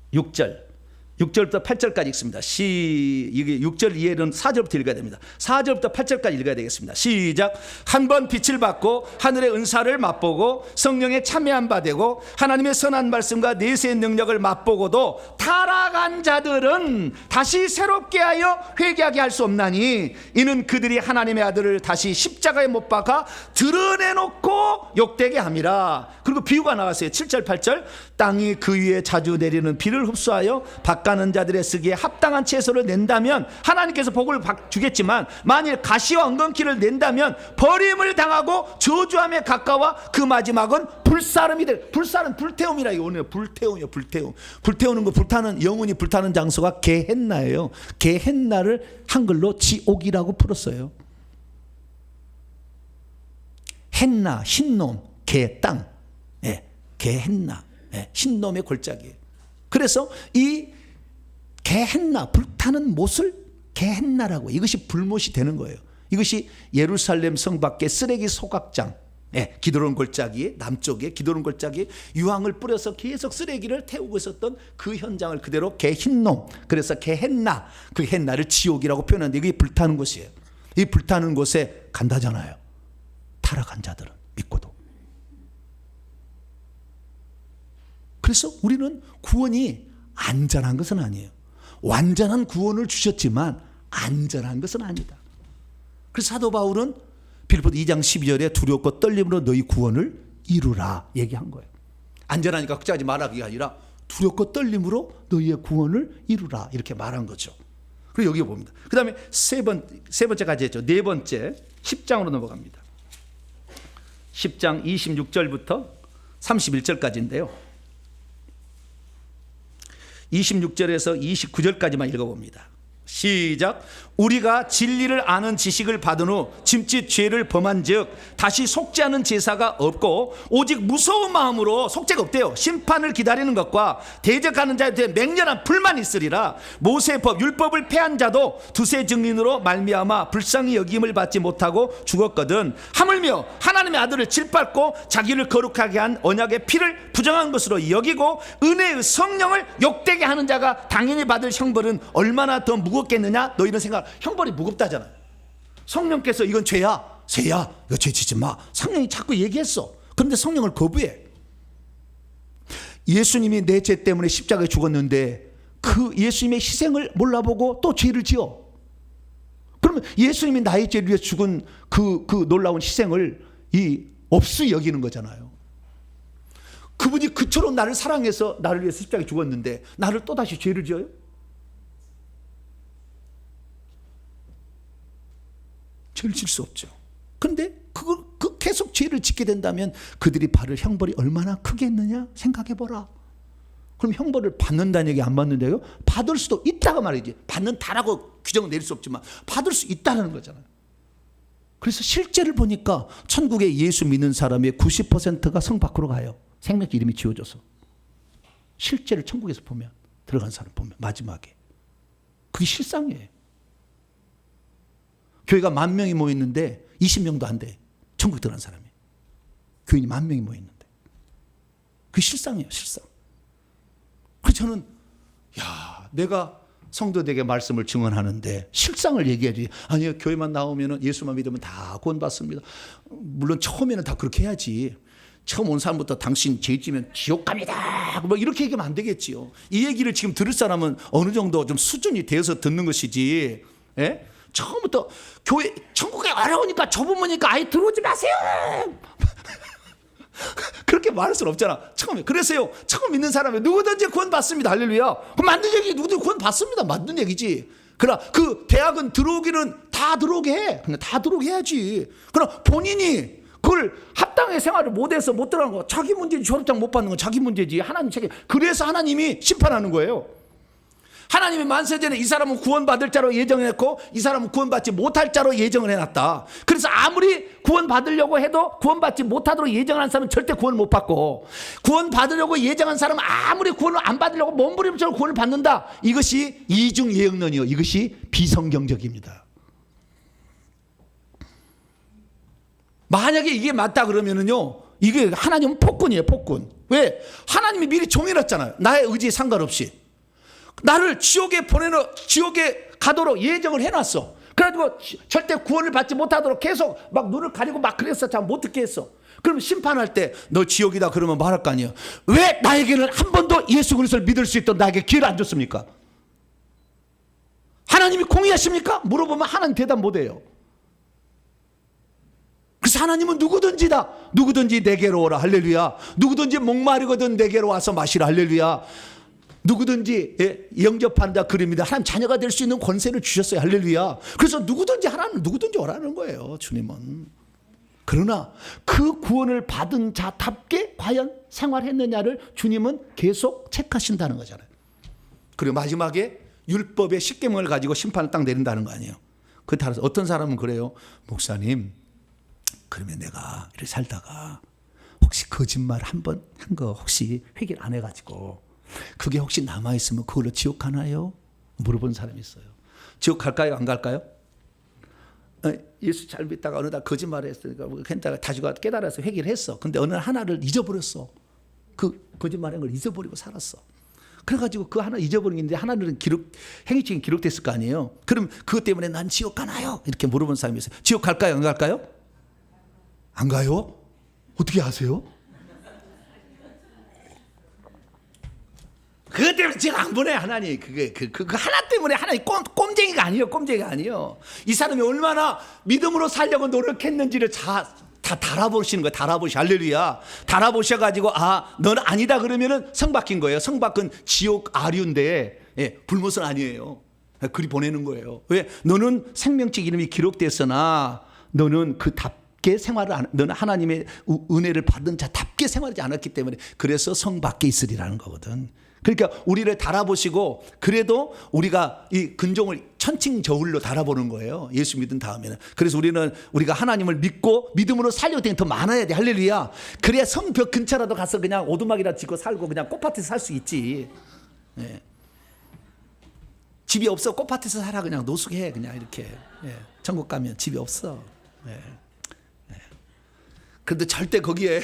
6절부터 8절까지 읽습니다. 이게 6절 이해는 4절부터 읽어야 됩니다. 4절부터 8절까지 읽어야 되겠습니다. 시작. 한번 빛을 받고 하늘의 은사를 맛보고 성령에 참여한 바 되고 하나님의 선한 말씀과 내세의 능력을 맛보고도 타락한 자들은 다시 새롭게 하여 회개하게 할 수 없나니 이는 그들이 하나님의 아들을 다시 십자가에 못 박아 드러내놓고 욕되게 함이라. 그리고 비유가 나왔어요. 7절 8절 땅이 그 위에 자주 내리는 비를 흡수하여 밭가는 자들의 쓰기에 합당한 채소를 낸다면 하나님께서 복을 주겠지만 만일 가시와 엉겅퀴를 낸다면 버림을 당하고 저주함에 가까워 그 마지막은 불사름이 될. 불사름 불태움이라 이거 오늘 불태움이요. 불태우는 거 불타는 영혼이 불타는 장소가 게헨나예요. 게헨나를 한글로 지옥이라고 풀었어요. 헨나 흰놈 개 땅. 게헨나 흰놈의 골짜기예요. 그래서 이 게헨나 불타는 못을 게헨나라고 이것이 불못이 되는 거예요. 이것이 예루살렘 성 밖에 쓰레기 소각장 기드론 골짜기에 남쪽에 기드론 골짜기에 유황을 뿌려서 계속 쓰레기를 태우고 있었던 그 현장을 그대로 게흰놈 그래서 게헨나 그 헨나를 지옥이라고 표현하는데 이게 불타는 곳이에요. 이 불타는 곳에 간다잖아요. 타락한 자들은 믿고도. 그래서 우리는 구원이 안전한 것은 아니에요. 완전한 구원을 주셨지만 안전한 것은 아니다. 그래서 사도 바울은 빌립보서 2장 12절에 두렵고 떨림으로 너희 구원을 이루라 얘기한 거예요. 안전하니까 걱정하지 말라 그게 아니라 두렵고 떨림으로 너희의 구원을 이루라 이렇게 말한 거죠. 그리고 여기 봅니다. 그 다음에 세 번째까지 했죠. 네 번째 10장으로 넘어갑니다. 10장 26절부터 31절까지인데요. 26절에서 29절까지만 읽어봅니다. 시작. 우리가 진리를 아는 지식을 받은 후 짐짓 죄를 범한 즉 다시 속죄하는 제사가 없고 오직 무서운 마음으로, 속죄가 없대요, 심판을 기다리는 것과 대적하는 자에 대해 맹렬한 불만이 있으리라. 모세법 율법을 폐한 자도 두세 증인으로 말미암아 불쌍히 여김을 받지 못하고 죽었거든. 하물며 하나님의 아들을 짓밟고 자기를 거룩하게 한 언약의 피를 부정한 것으로 여기고 은혜의 성령을 욕되게 하는 자가 당연히 받을 형벌은 얼마나 더 무겁겠느냐. 너희는 생각, 형벌이 무겁다잖아요. 성령께서 이건 죄야, 죄야, 이거 죄 짓지 마. 성령이 자꾸 얘기했어. 그런데 성령을 거부해. 예수님이 내 죄 때문에 십자가에 죽었는데 그 예수님의 희생을 몰라보고 또 죄를 지어. 그러면 예수님이 나의 죄를 위해 죽은 그 놀라운 희생을 없이 여기는 거잖아요. 그분이 그처럼 나를 사랑해서 나를 위해 십자가에 죽었는데 나를 또다시 죄를 지어요? 죄를 질 수 없죠. 그런데 그 계속 죄를 짓게 된다면 그들이 받을 형벌이 얼마나 크겠느냐 생각해보라. 그럼 형벌을 받는다는 얘기 안 받는데요? 받을 수도 있다가 말이지. 받는다라고 규정을 내릴 수 없지만 받을 수 있다는 거잖아요. 그래서 실제를 보니까 천국에 예수 믿는 사람의 90%가 성 밖으로 가요. 생명의 이름이 지워져서. 실제를 천국에서 보면, 들어간 사람 보면 마지막에 그게 실상이에요. 교회가 10,000명이 모였는데 20명도 안 돼. 천국 들어간 사람이. 교인이 10,000명이 모였는데. 그게 실상이에요, 실상. 그래서 저는 내가 성도들에게 말씀을 증언하는데 실상을 얘기해야지. 아니요, 교회만 나오면 예수만 믿으면 다 구원받습니다. 물론 처음에는 다 그렇게 해야지. 처음 온 사람부터 당신 죄 지면 지옥 갑니다, 뭐 이렇게 얘기하면 안 되겠지요. 이 얘기를 지금 들을 사람은 어느 정도 좀 수준이 되어서 듣는 것이지. 예? 처음부터 교회 천국에 어려우니까 좁으니까 아예 들어오지 마세요. 그렇게 말할 수는 없잖아. 처음에. 그래서요, 처음 믿는 사람이 누구든지 구원 받습니다. 할렐루야. 그럼 맞는 얘기, 누구든지 구원 받습니다. 맞는 얘기지. 그러나 그 대학은 들어오기는 다 들어오게 해. 근데 다 들어오게 해야지. 그러나 본인이 그걸 합당의 생활을 못해서 못 들어간 거, 자기 문제지. 졸업장 못 받는 건 자기 문제지. 하나님 책임. 그래서 하나님이 심판하는 거예요. 하나님이 만세전에 이 사람은 구원받을 자로 예정했고 이 사람은 구원받지 못할 자로 예정을 해놨다. 그래서 아무리 구원받으려고 해도 구원받지 못하도록 예정한 사람은 절대 구원을 못 받고, 구원받으려고 예정한 사람은 아무리 구원을 안 받으려고 몸부림처럼 구원을 받는다. 이것이 이중예언론이요, 이것이 비성경적입니다. 만약에 이게 맞다 그러면은요, 이게 하나님은 폭군이에요, 폭군. 왜? 하나님이 미리 정해놨잖아요. 나의 의지에 상관없이 나를 지옥에 가도록 예정을 해놨어. 그래가지고 절대 구원을 받지 못하도록 계속 막 눈을 가리고 막 그랬어. 잘 못 듣게 했어. 그럼 심판할 때 너 지옥이다 그러면 말할 거 아니에요. 왜 나에게는 한 번도 예수 그리스도를 믿을 수 있도록 나에게 기회를 안 줬습니까? 하나님이 공의하십니까? 물어보면 하나님 대답 못해요. 그래서 하나님은 누구든지 내게로 오라. 할렐루야. 누구든지 목마르거든 내게로 와서 마시라. 할렐루야. 누구든지 영접하는 자 그립니다. 하나님 자녀가 될 수 있는 권세를 주셨어요. 할렐루야. 그래서 하나님 누구든지 오라는 거예요, 주님은. 그러나 그 구원을 받은 자답게 과연 생활했느냐를 주님은 계속 체크하신다는 거잖아요. 그리고 마지막에 율법의 십계명을 가지고 심판을 딱 내린다는 거 아니에요. 그에 따라서 어떤 사람은 그래요. 목사님, 그러면 내가 이렇게 살다가 혹시 거짓말 한 번 한 거 혹시 회개를 안 해가지고 그게 혹시 남아있으면 그걸로 지옥 가나요? 물어본 사람이 있어요. 지옥 갈까요? 안 갈까요? 예수 잘 믿다가 어느 날 거짓말을 했으니까 괜찮다가 다시 깨달아서 회개를 했어. 근데 어느 날 하나를 잊어버렸어. 그 거짓말한 걸 잊어버리고 살았어. 그래가지고 그 하나 잊어버린 게 있는데 하나는 행위적인 기록됐을 거 아니에요. 그럼 그것 때문에 난 지옥 가나요? 이렇게 물어본 사람이 있어요. 지옥 갈까요? 안 갈까요? 안 가요? 어떻게 아세요? 그것 때문에 지금 안 보내 하나님. 그 하나 때문에 하나님 꼼쟁이가 아니에요. 이 사람이 얼마나 믿음으로 살려고 노력했는지를 다 달아보시는 거예요. 달아보시. 할렐루야. 달아보셔가지고 너는 아니다 그러면은 성 박힌 거예요. 성 박은 지옥 아류인데 불못은 아니에요. 그리 보내는 거예요. 왜? 너는 생명책 이름이 기록됐으나 너는 너는 하나님의 은혜를 받은 자답게 생활하지 않았기 때문에 그래서 성 밖에 있으리라는 거거든. 그러니까 우리를 달아보시고 그래도 우리가 이 근종을 천칭 저울로 달아보는 거예요. 예수 믿은 다음에는. 그래서 우리가 하나님을 믿고 믿음으로 살려고 되면 더 많아야 돼. 할렐루야. 그래야 성벽 근처라도 가서 그냥 오두막이라 짓고 살고 그냥 꽃밭에서 살 수 있지. 예. 집이 없어 꽃밭에서 살아. 그냥 노숙해. 그냥 이렇게. 예. 천국 가면 집이 없어. 예. 그런데 절대 거기에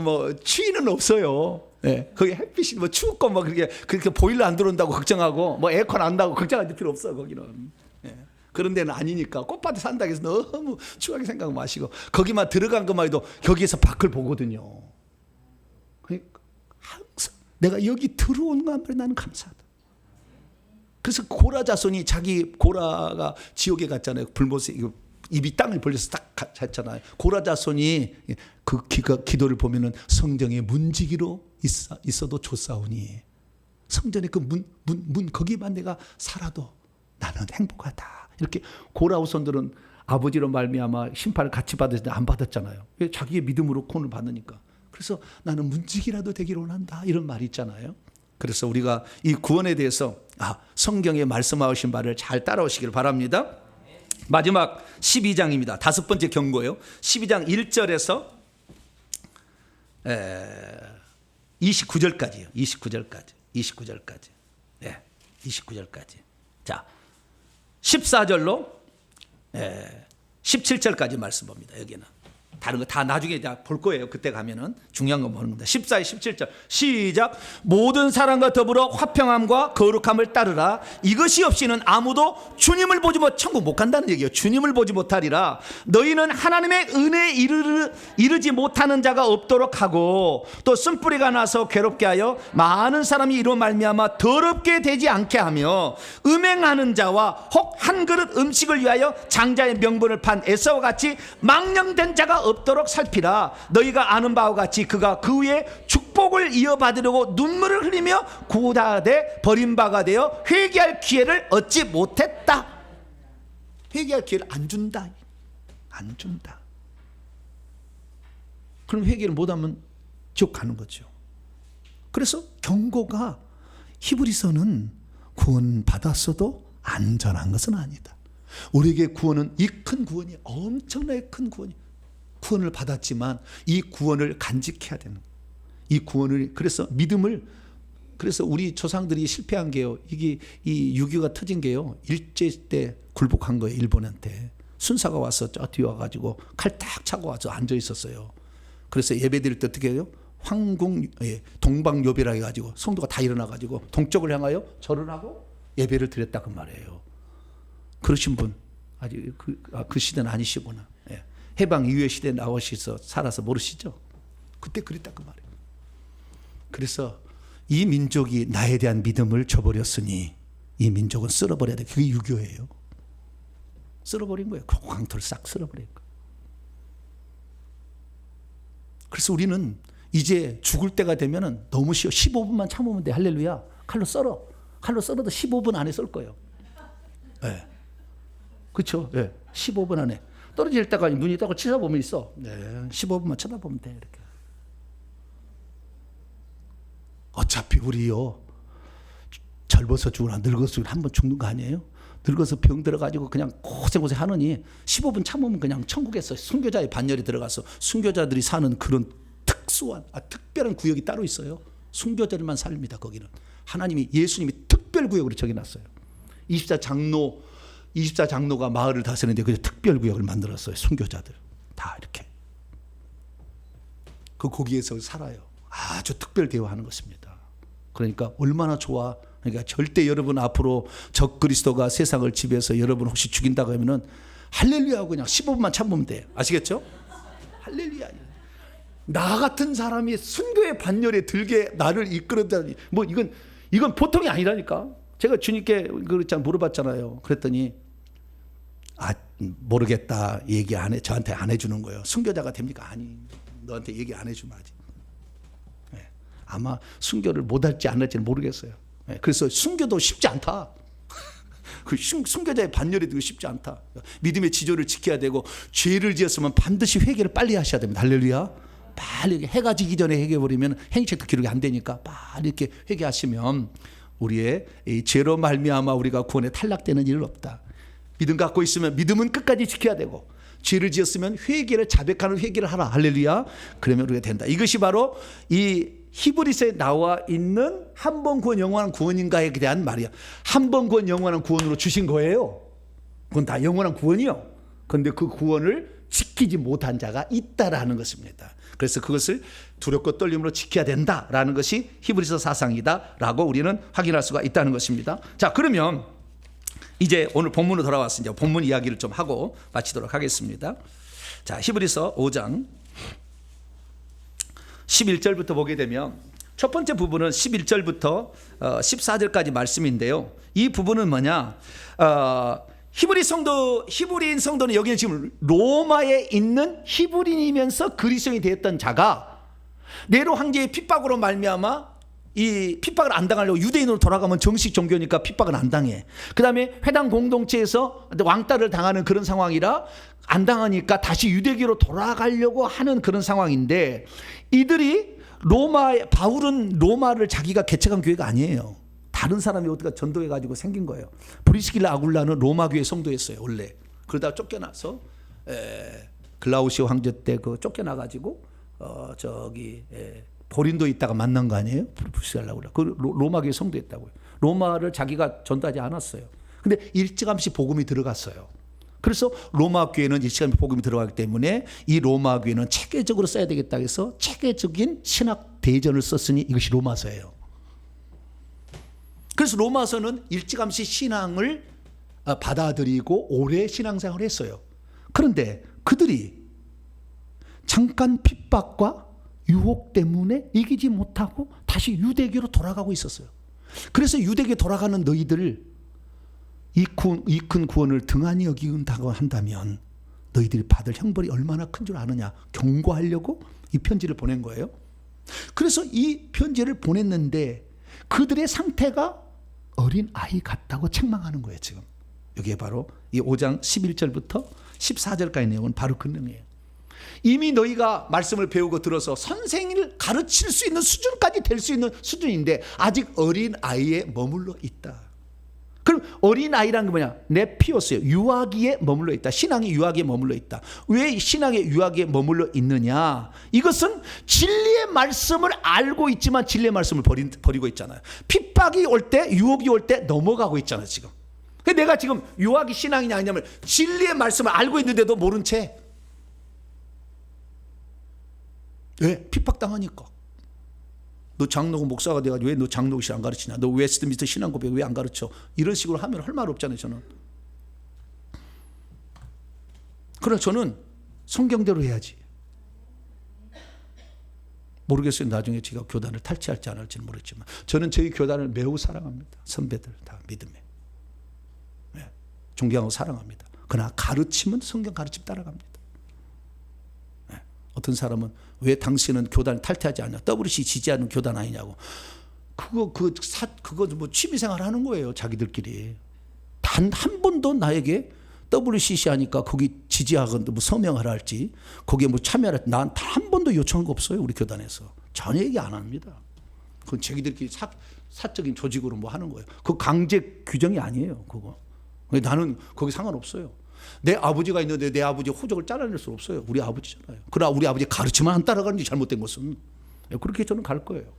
뭐 추위는 없어요. 예, 거기 햇빛이 뭐 춥고 뭐 그렇게 보일러 안 들어온다고 걱정하고 뭐 에어컨 안 나고 걱정할 필요 없어 거기는. 예, 그런 데는 아니니까 꽃밭에 산다고 해서 너무 추하게 생각 마시고 거기만 들어간 것만 해도 여기에서 밖을 보거든요. 그러니까 항상 내가 여기 들어온 것만 나는 감사하다. 그래서 고라 자손이 자기 고라가 지옥에 갔잖아요. 불못에 입이 땅을 벌려서 딱 잤잖아요. 고라 자손이 그 기도를 보면은 성정에 문지기로 있어도 좋사오니 성전의 그 문 거기만 내가 살아도 나는 행복하다. 이렇게 고라 후손들은 아버지로 말미암아 심판을 같이 받았는데 안 받았잖아요. 자기의 믿음으로 구원을 받으니까. 그래서 나는 문지기라도 되기를 원한다. 이런 말이 있잖아요. 그래서 우리가 이 구원에 대해서 성경에 말씀하신 바를 잘 따라오시길 바랍니다. 마지막 12장입니다. 다섯 번째 경고예요. 12장 1절에서 29절까지요. 29절까지. 네, 29절까지. 자, 14절로 17절까지 말씀 봅니다. 여기는. 다른 거 다 나중에 볼 거예요. 그때 가면은 중요한 거 보는 겁니다. 14절 17절 시작. 모든 사람과 더불어 화평함과 거룩함을 따르라. 이것이 없이는 아무도 주님을 보지 못 천국 못 간다는 얘기예요. 주님을 보지 못하리라. 너희는 하나님의 은혜에 이르지 못하는 자가 없도록 하고 또 쓴뿌리가 나서 괴롭게 하여 많은 사람이 이로 말미암아 더럽게 되지 않게 하며 음행하는 자와 혹 한 그릇 음식을 위하여 장자의 명분을 판 에사와 같이 망령된 자가 없도록 살피라. 너희가 아는 바와 같이 그가 그 후에 축복을 이어받으려고 눈물을 흘리며 구다되 버림바가 되어 회개할 기회를 얻지 못했다. 회개할 기회를 안 준다. 그럼 회개를 못하면 지옥 가는 거죠. 그래서 경고가 히브리서는 구원 받았어도 안전한 것은 아니다. 우리에게 구원은 이 큰 구원이 엄청나게 큰 구원이. 구원을 받았지만 이 구원을 간직해야 되는 거예요. 이 구원을 그래서 믿음을 그래서 우리 조상들이 실패한 게요. 이게 이 6.25가 터진 게요. 일제 때 굴복한 거예요. 일본한테. 순사가 와서 저 뒤에 와가지고 칼 딱 차고 와서 앉아 있었어요. 그래서 예배 드릴 때 어떻게 해요? 동방요배라 해가지고 성도가 다 일어나가지고 동쪽을 향하여 절을 하고 예배를 드렸다 그 말이에요. 그러신 분 아직 그 시대는 아니시구나. 예. 해방 이후의 시대에 나오셔서 살아서 모르시죠? 그때 그랬다 그 말이에요. 그래서 이 민족이 나에 대한 믿음을 저버렸으니 이 민족은 쓸어버려야 돼. 그게 유교예요. 쓸어버린 거예요. 광토를 싹 쓸어버린 거예요. 그래서 우리는 이제 죽을 때가 되면은 너무 쉬워. 15분만 참으면 돼. 할렐루야. 칼로 썰어도 15분 안에 썰 거예요. 네. 그렇죠? 네. 15분 안에. 떨어질 때까지 눈이 떠고 쳐다보면 있어. 네. 15분만 쳐다보면 돼. 이렇게. 어차피 우리요. 젊어서 죽으나 늙어서 죽으나 한번 죽는 거 아니에요? 늙어서 병 들어가지고 그냥 고생고생 하느니 15분 참으면 그냥 천국에서 순교자의 반열에 들어가서 순교자들이 사는 그런 특별한 구역이 따로 있어요. 순교자들만 삽니다. 거기는 하나님이 예수님이 특별 구역으로 정해놨어요. 24장로가 마을을 다스리는데 그 특별 구역을 만들었어요. 순교자들 다 이렇게 거기에서 살아요. 아주 특별 대우하는 것입니다. 그러니까 얼마나 좋아. 그러니까 절대 여러분 앞으로 적 그리스도가 세상을 지배해서 여러분 혹시 죽인다고 하면은 할렐루야 하고 그냥 15분만 참으면 돼요. 아시겠죠? 할렐루야. 나 같은 사람이 순교의 반열에 들게 나를 이끌었다니 뭐 이건 보통이 아니라니까. 제가 주님께 물어봤잖아요. 그랬더니 모르겠다 얘기 저한테 안 해주는 거예요. 순교자가 됩니까? 아니, 너한테 얘기 안 해주면 하지. 네. 아마 순교를 못할지 안 할지는 모르겠어요. 네. 그래서 순교도 쉽지 않다. 그 순교자의 반열에 들기 쉽지 않다. 믿음의 지조를 지켜야 되고 죄를 지었으면 반드시 회개를 빨리 하셔야 됩니다. 할렐루야. 빨리 해가 지기 전에 회개해버리면 행위책도 기록이 안 되니까 빨리 이렇게 회개하시면 우리의 이 죄로 말미암아 우리가 구원에 탈락되는 일은 없다. 믿음 갖고 있으면 믿음은 끝까지 지켜야 되고, 죄를 지었으면 회개를, 자백하는 회개를 하라. 할렐루야. 그러면 우리가 된다. 이것이 바로 이 히브리서에 나와 있는 한 번 구원 영원한 구원인가에 대한 말이야. 한 번 구원 영원한 구원으로 주신 거예요. 그건 다 영원한 구원이요. 그런데 그 구원을 지키지 못한 자가 있다라는 것입니다. 그래서 그것을 두렵고 떨림으로 지켜야 된다라는 것이 히브리서 사상이다라고 우리는 확인할 수가 있다는 것입니다. 자, 그러면 이제 오늘 본문으로 돌아왔으니까 본문 이야기를 좀 하고 마치도록 하겠습니다. 자, 히브리서 5장 11절부터 보게 되면 첫 번째 부분은 11절부터 14절까지 말씀인데요. 이 부분은 뭐냐? 히브리인 성도는 여기는 지금 로마에 있는 히브리인이면서 그리스도인이 되었던 자가 네로 황제의 핍박으로 말미암아 이 핍박을 안 당하려고 유대인으로 돌아가면 정식 종교니까 핍박은 안 당해. 그 다음에 회당 공동체에서 왕따를 당하는 그런 상황이라 안 당하니까 다시 유대교로 돌아가려고 하는 그런 상황인데, 이들이 바울은 로마를 자기가 개척한 교회가 아니에요. 다른 사람이 어디가 전도해가지고 생긴 거예요. 브리스길라 아굴라는 로마 교회 성도였어요 원래. 그러다 쫓겨나서 글라우시오 황제 때 그 쫓겨나가지고 고린도에 있다가 만난 거 아니에요? 브리스길라 아굴라. 그 로마 교회 성도였다고요. 로마를 자기가 전도하지 않았어요. 근데 일찌감치 복음이 들어갔어요. 그래서 로마 교회는 일찌감치 복음이 들어가기 때문에 이 로마 교회는 체계적으로 써야 되겠다 해서 체계적인 신학 대전을 썼으니 이것이 로마서예요. 그래서 로마서는 일찌감치 신앙을 받아들이고 오래 신앙생활을 했어요. 그런데 그들이 잠깐 핍박과 유혹 때문에 이기지 못하고 다시 유대교로 돌아가고 있었어요. 그래서 유대교에 돌아가는 너희들 이 큰 구원을 등한히 여긴다고 한다면 너희들이 받을 형벌이 얼마나 큰 줄 아느냐 경고하려고 이 편지를 보낸 거예요. 그래서 이 편지를 보냈는데 그들의 상태가 어린 아이 같다고 책망하는 거예요. 지금 여기에 바로 이 5장 11절부터 14절까지 내용은 바로 그 내용이에요. 이미 너희가 말씀을 배우고 들어서 선생을 가르칠 수 있는 수준까지 될 수 있는 수준인데 아직 어린 아이에 머물러 있다. 그럼 어린 아이란 게 뭐냐? 네피오스예요. 유아기에 머물러 있다. 신앙이 유아기에 머물러 있다. 왜 신앙의 유아기에 머물러 있느냐? 이것은 진리의 말씀을 알고 있지만 진리의 말씀을 버리고 있잖아요. 핍박이 올 때, 유혹이 올 때 넘어가고 있잖아요 지금. 내가 지금 유아기 신앙이냐 아니냐면 진리의 말씀을 알고 있는데도 모른 채. 왜? 핍박당하니까. 너 장로고 목사가 돼가지고 왜 너 장로교실 안 가르치냐? 너 웨스트민스터 신앙 고백 왜 안 가르쳐? 이런 식으로 하면 할 말 없잖아요 저는. 그러나 저는 성경대로 해야지. 모르겠어요. 나중에 제가 교단을 탈취할지 안 할지는 모르겠지만 저는 저희 교단을 매우 사랑합니다. 선배들 다 믿음에. 네. 존경하고 사랑합니다. 그러나 가르침은 성경 가르침 따라갑니다. 어떤 사람은 왜 당신은 교단을 탈퇴하지 않냐? WC 지지하는 교단 아니냐고. 그거 뭐 취미생활 하는 거예요. 자기들끼리. 단 한 번도 나에게 WCC 하니까 거기 지지하건 뭐 서명하라 할지 거기에 뭐 참여하라 할지 난 단 한 번도 요청한 거 없어요. 우리 교단에서. 전혀 얘기 안 합니다. 그건 자기들끼리 사적인 조직으로 뭐 하는 거예요. 그 강제 규정이 아니에요. 그거. 나는 거기 상관없어요. 내 아버지가 있는데 내 아버지 호적을 잘라낼 수 없어요. 우리 아버지잖아요. 그러나 우리 아버지 가르치면 안 따라가는 게 잘못된 것은. 그렇게 저는 갈 거예요.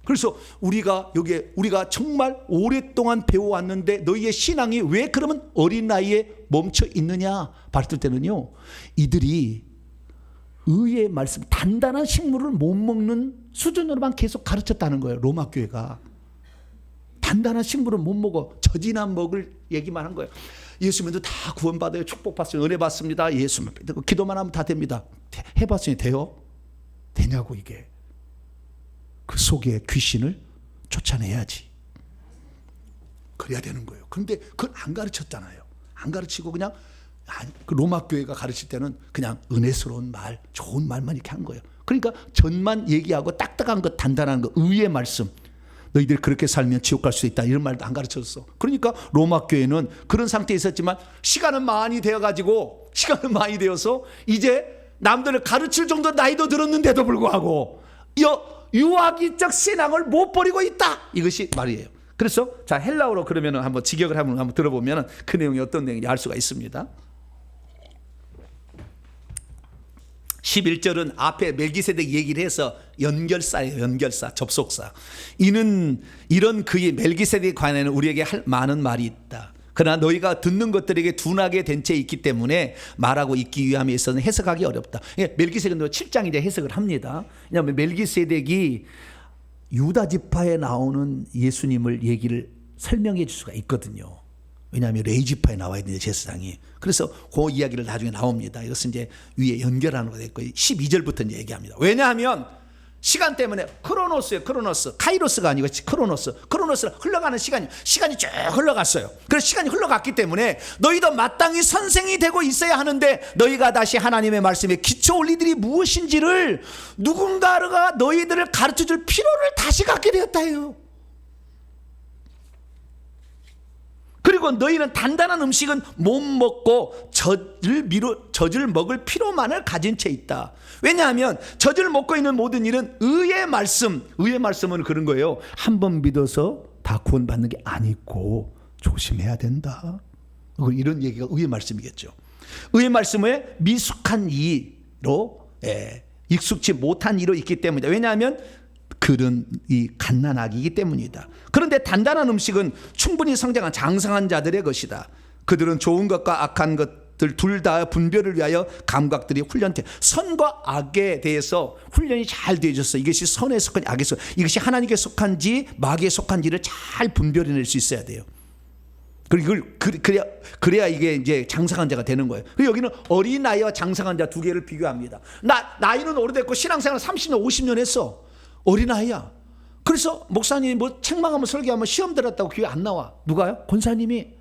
그래서 우리가 정말 오랫동안 배워왔는데 너희의 신앙이 왜 그러면 어린 나이에 멈춰 있느냐 봤을 때는요. 이들이 의의 말씀, 단단한 식물을 못 먹는 수준으로만 계속 가르쳤다는 거예요. 로마 교회가. 단단한 식물을 못 먹어. 젖이나 먹을 얘기만 한 거예요. 예수 믿으면 다 구원받아요. 축복받아요. 은혜 받습니다. 예수만 믿고 기도만 하면 다 됩니다. 해봤으니 돼요? 되냐고 이게. 그 속에 귀신을 쫓아내야지. 그래야 되는 거예요. 그런데 그걸 안 가르쳤잖아요. 안 가르치고 그냥 그 로마 교회가 가르칠 때는 그냥 은혜스러운 말, 좋은 말만 이렇게 한 거예요. 그러니까 전만 얘기하고 딱딱한 것, 단단한 것, 의의 말씀. 너희들 그렇게 살면 지옥 갈 수 있다. 이런 말도 안 가르쳤어. 그러니까 로마 교회는 그런 상태에 있었지만 시간은 많이 되어서 이제 남들을 가르칠 정도 나이도 들었는데도 불구하고 유아기적 신앙을 못 버리고 있다. 이것이 말이에요. 그래서 자, 헬라어로 그러면 한번 직역을 한번 들어보면 그 내용이 어떤 내용인지 알 수가 있습니다. 11절은 앞에 멜기세덱 얘기를 해서 연결사예요. 연결사, 접속사. 이는 이런 그의 멜기세덱에 관해는 우리에게 할 많은 말이 있다. 그러나 너희가 듣는 것들에게 둔하게 된 채 있기 때문에 말하고 있기 위함에 있어서는 해석하기 어렵다. 멜기세덱은 7장에 이제 해석을 합니다. 왜냐하면 멜기세덱이 유다 지파에 나오는 예수님을 얘기를 설명해 줄 수가 있거든요. 왜냐하면 레위 지파에 나와 있는 제사장이. 그래서 그 이야기를 나중에 나옵니다. 이것은 이제 위에 연결하는 거 됐고 12절부터 이제 얘기합니다. 왜냐하면 시간 때문에 크로노스, 카이로스가 아니고 크로노스가 흘러가는 시간이 쭉 흘러갔어요. 그래서 시간이 흘러갔기 때문에 너희도 마땅히 선생이 되고 있어야 하는데 너희가 다시 하나님의 말씀에 기초 올 일들이 무엇인지를 누군가가 너희들을 가르쳐줄 필요를 다시 갖게 되었다 해요. 그리고 너희는 단단한 음식은 못 먹고 젖을 먹을 필요만을 가진 채 있다. 왜냐하면 젖을 먹고 있는 모든 일은 의의 말씀은 그런 거예요. 한 번 믿어서 다 구원받는 게 아니고 조심해야 된다. 이런 얘기가 의의 말씀이겠죠. 의의 말씀에 미숙한 이로 익숙지 못한 이로 있기 때문이다. 왜냐하면 그런 이 갓난아기이기 때문이다. 그런데 단단한 음식은 충분히 성장한 장성한 자들의 것이다. 그들은 좋은 것과 악한 것들 둘 다 분별을 위하여 감각들이 훈련돼. 선과 악에 대해서 훈련이 잘 되어졌어. 이것이 선에 속한지 악에 속한지, 이것이 하나님께 속한지 마귀에 속한지를 잘 분별해낼 수 있어야 돼요. 그리고 그래야 이게 이제 장성한 자가 되는 거예요. 그리고 여기는 어린아이와 장성한 자 두 개를 비교합니다. 나이는 오래됐고 신앙생활 30년 50년 했어. 어린아이야. 그래서 목사님이 뭐 책망하면 설교하면 시험 들었다고 귀에 안 나와. 누가요? 권사님이.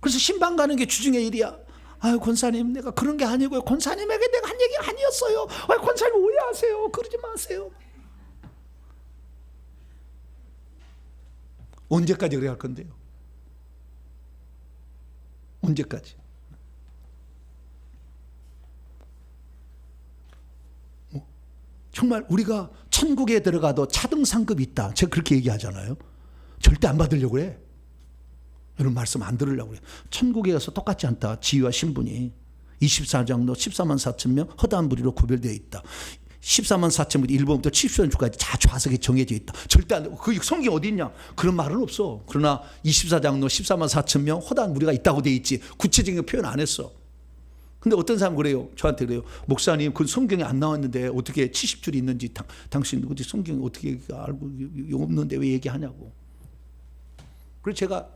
그래서 신방 가는 게 주중의 일이야. 아유, 권사님, 내가 그런 게 아니고요. 권사님에게 내가 한 얘기가 아니었어요. 아유, 권사님 오해하세요. 그러지 마세요. 언제까지 그래야 할 건데요? 언제까지? 정말 우리가 천국에 들어가도 차등 상급이 있다. 제가 그렇게 얘기하잖아요. 절대 안 받으려고 그래. 이런 말씀 안 들으려고 그래. 천국에 가서 똑같지 않다. 지위와 신분이 24장로 14만 4천 명 허다한 무리로 구별되어 있다. 14만 4천 명 1번부터 70년주까지 다 좌석에 정해져 있다. 절대 안 돼. 그 성경 어디 있냐? 그런 말은 없어. 그러나 24장로 14만 4천 명 허다한 무리가 있다고 돼 있지. 구체적인 표현 안 했어. 근데 어떤 사람 그래요. 저한테 그래요. 목사님, 그 성경에 안 나왔는데 어떻게 70줄이 있는지 당신 어디 성경에 어떻게 알고 없는데 왜 얘기하냐고. 그래서 제가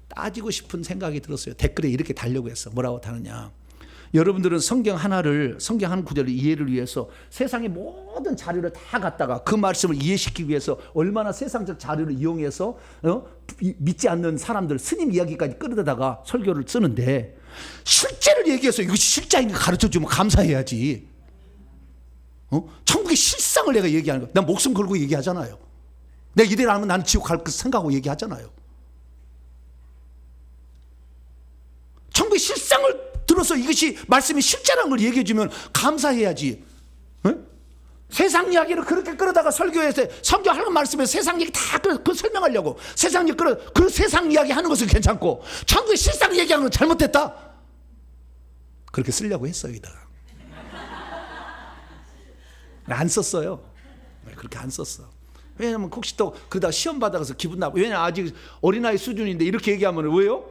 따지고 싶은 생각이 들었어요. 댓글에 이렇게 달려고 했어. 뭐라고 다느냐. 여러분들은 성경 한 구절을 이해를 위해서 세상의 모든 자료를 다 갖다가 그 말씀을 이해시키기 위해서 얼마나 세상적 자료를 이용해서 믿지 않는 사람들 스님 이야기까지 끌어다가 설교를 쓰는데 실제를 얘기해서 이것이 실자인 거 가르쳐주면 감사해야지. 천국의 실상을 내가 얘기하는 거야. 난 목숨 걸고 얘기하잖아요. 내가 이대로 하면 나는 지옥 갈 거 생각하고 얘기하잖아요. 천국의 실상을 들어서 이것이 말씀이 실제라는 걸 얘기해 주면 감사해야지. 세상 이야기를 그렇게 끌어다가 설교해서 성경하는 말씀에 세상 얘기 다 그 설명하려고 세상 얘기 그 세상 이야기 하는 것은 괜찮고 천국의 실상 얘기하는 건 잘못됐다. 그렇게 쓰려고 했어요. 여기다가 안 썼어요. 그렇게 안 썼어. 왜냐하면 혹시 또 그러다 시험 받아가서 기분 나쁘고, 왜냐면 아직 어린아이 수준인데 이렇게 얘기하면 왜요?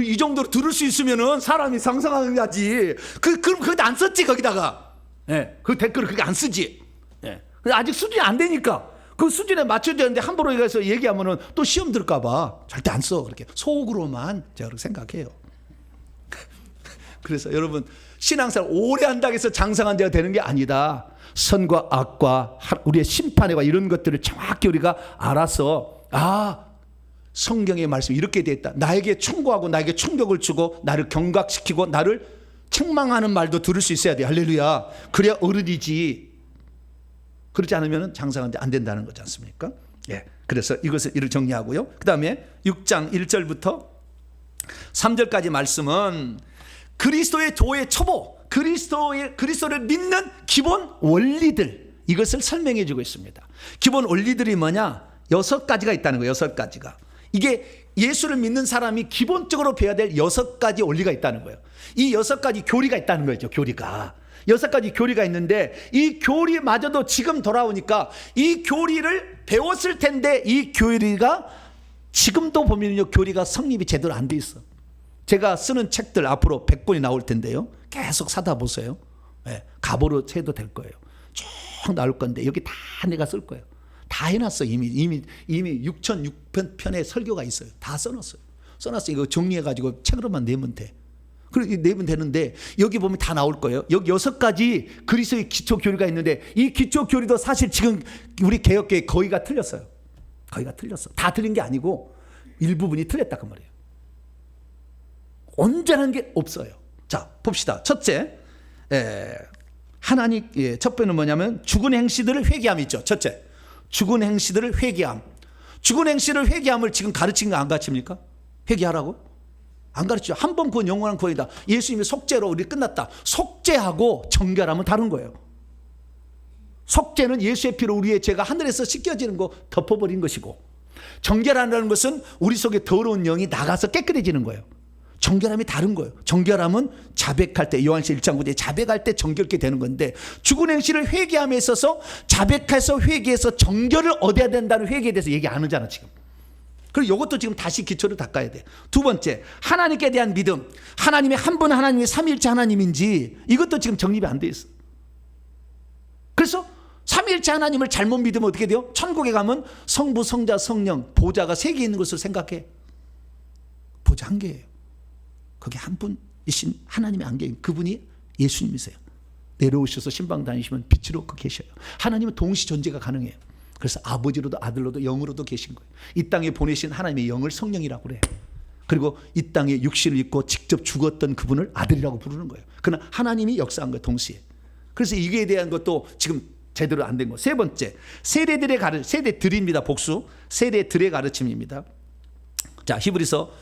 이 정도로 들을 수 있으면은 사람이 상상하지. 그럼 그거 안 썼지 거기다가. 예, 그 댓글을 그게 안 쓰지. 예, 아직 수준이 안 되니까 그 수준에 맞춰야 되는데 함부로 해서 얘기하면은 또 시험 들까봐 절대 안 써. 그렇게 속으로만 제가 그렇게 생각해요. 그래서 여러분 신앙생활 오래 한다고 해서 장성한 자가 되는 게 아니다. 선과 악과 우리의 심판에 관한 이런 것들을 정확히 우리가 알아서 성경의 말씀이 이렇게 되었다. 나에게 충고하고 나에게 충격을 주고 나를 경각시키고 나를 책망하는 말도 들을 수 있어야 돼. 할렐루야. 그래야 어른이지. 그렇지 않으면 장성한 자 안 된다는 거지 않습니까? 예. 그래서 이를 정리하고요. 그 다음에 6장 1절부터 3절까지 말씀은 그리스도의 도의 초보, 그리스도를 믿는 기본 원리들, 이것을 설명해 주고 있습니다. 기본 원리들이 뭐냐? 6가지가 있다는 거예요. 6가지가. 이게 예수를 믿는 사람이 기본적으로 배워야 될 6가지 원리가 있다는 거예요. 이 6가지 교리가 있다는 거죠. 교리가 6가지 교리가 있는데, 이 교리마저도 지금 돌아오니까 이 교리를 배웠을 텐데, 이 교리가 지금도 보면요, 교리가 성립이 제대로 안 돼 있어. 제가 쓰는 책들 앞으로 100권이 나올 텐데요, 계속 사다 보세요. 가보로 해도 될 거예요. 쭉 나올 건데 여기 다 내가 쓸 거예요. 다 해놨어. 이미 6,600편의 설교가 있어요. 다 써놨어요. 이거 정리해가지고 책으로만 내면 돼. 그리고 내면 되는데, 여기 보면 다 나올 거예요. 여기 6가지 그리스도의 기초 교리가 있는데, 이 기초 교리도 사실 지금 우리 개혁교회 거의가 틀렸어요. 거의가 틀렸어. 다 틀린 게 아니고 일부분이 틀렸다 그 말이에요. 온전한 게 없어요. 자, 봅시다. 첫째, 하나님, 첫 번째는 뭐냐면 죽은 행시들을 회개함이 있죠. 첫째, 죽은 행시들을 회개함. 죽은 행시를 회개함을 지금 가르친 거 안 가르칩니까? 회개하라고? 안 가르치죠. 한 번 구원 영원한 구원이다. 예수님이 속죄로 우리 끝났다. 속죄하고 정결함은 다른 거예요. 속죄는 예수의 피로 우리의 죄가 하늘에서 씻겨지는 거 덮어버린 것이고, 정결한다는 것은 우리 속에 더러운 영이 나가서 깨끗해지는 거예요. 정결함이 다른 거예요. 정결함은 자백할 때, 요한시 1장 9절에 자백할 때 정결케 되는 건데, 죽은 행실을 회개함에 있어서 자백해서 회개해서 정결을 얻어야 된다는 회개에 대해서 얘기 안 하잖아 지금. 그리고 이것도 지금 다시 기초를 닦아야 돼. 두 번째, 하나님께 대한 믿음. 하나님이 한 분 하나님이 삼위일체 하나님인지, 이것도 지금 정립이 안 돼 있어. 그래서 삼위일체 하나님을 잘못 믿으면 어떻게 돼요? 천국에 가면 성부, 성자, 성령, 보좌가 3개 있는 것을 생각해. 보좌 1개예요. 거기 한 분이신 하나님의 안개인 그분이 예수님이세요. 내려오셔서 신방 다니시면 빛으로 계셔요. 하나님은 동시 존재가 가능해요. 그래서 아버지로도 아들로도 영으로도 계신 거예요. 이 땅에 보내신 하나님의 영을 성령이라고 그래요. 그리고 이 땅에 육신을 입고 직접 죽었던 그분을 아들이라고 부르는 거예요. 그러나 하나님이 역사한 거예요, 동시에. 그래서 이게 대한 것도 지금 제대로 안 된 거. 세 번째, 세대들입니다. 복수. 세대들의 가르침입니다. 자, 히브리서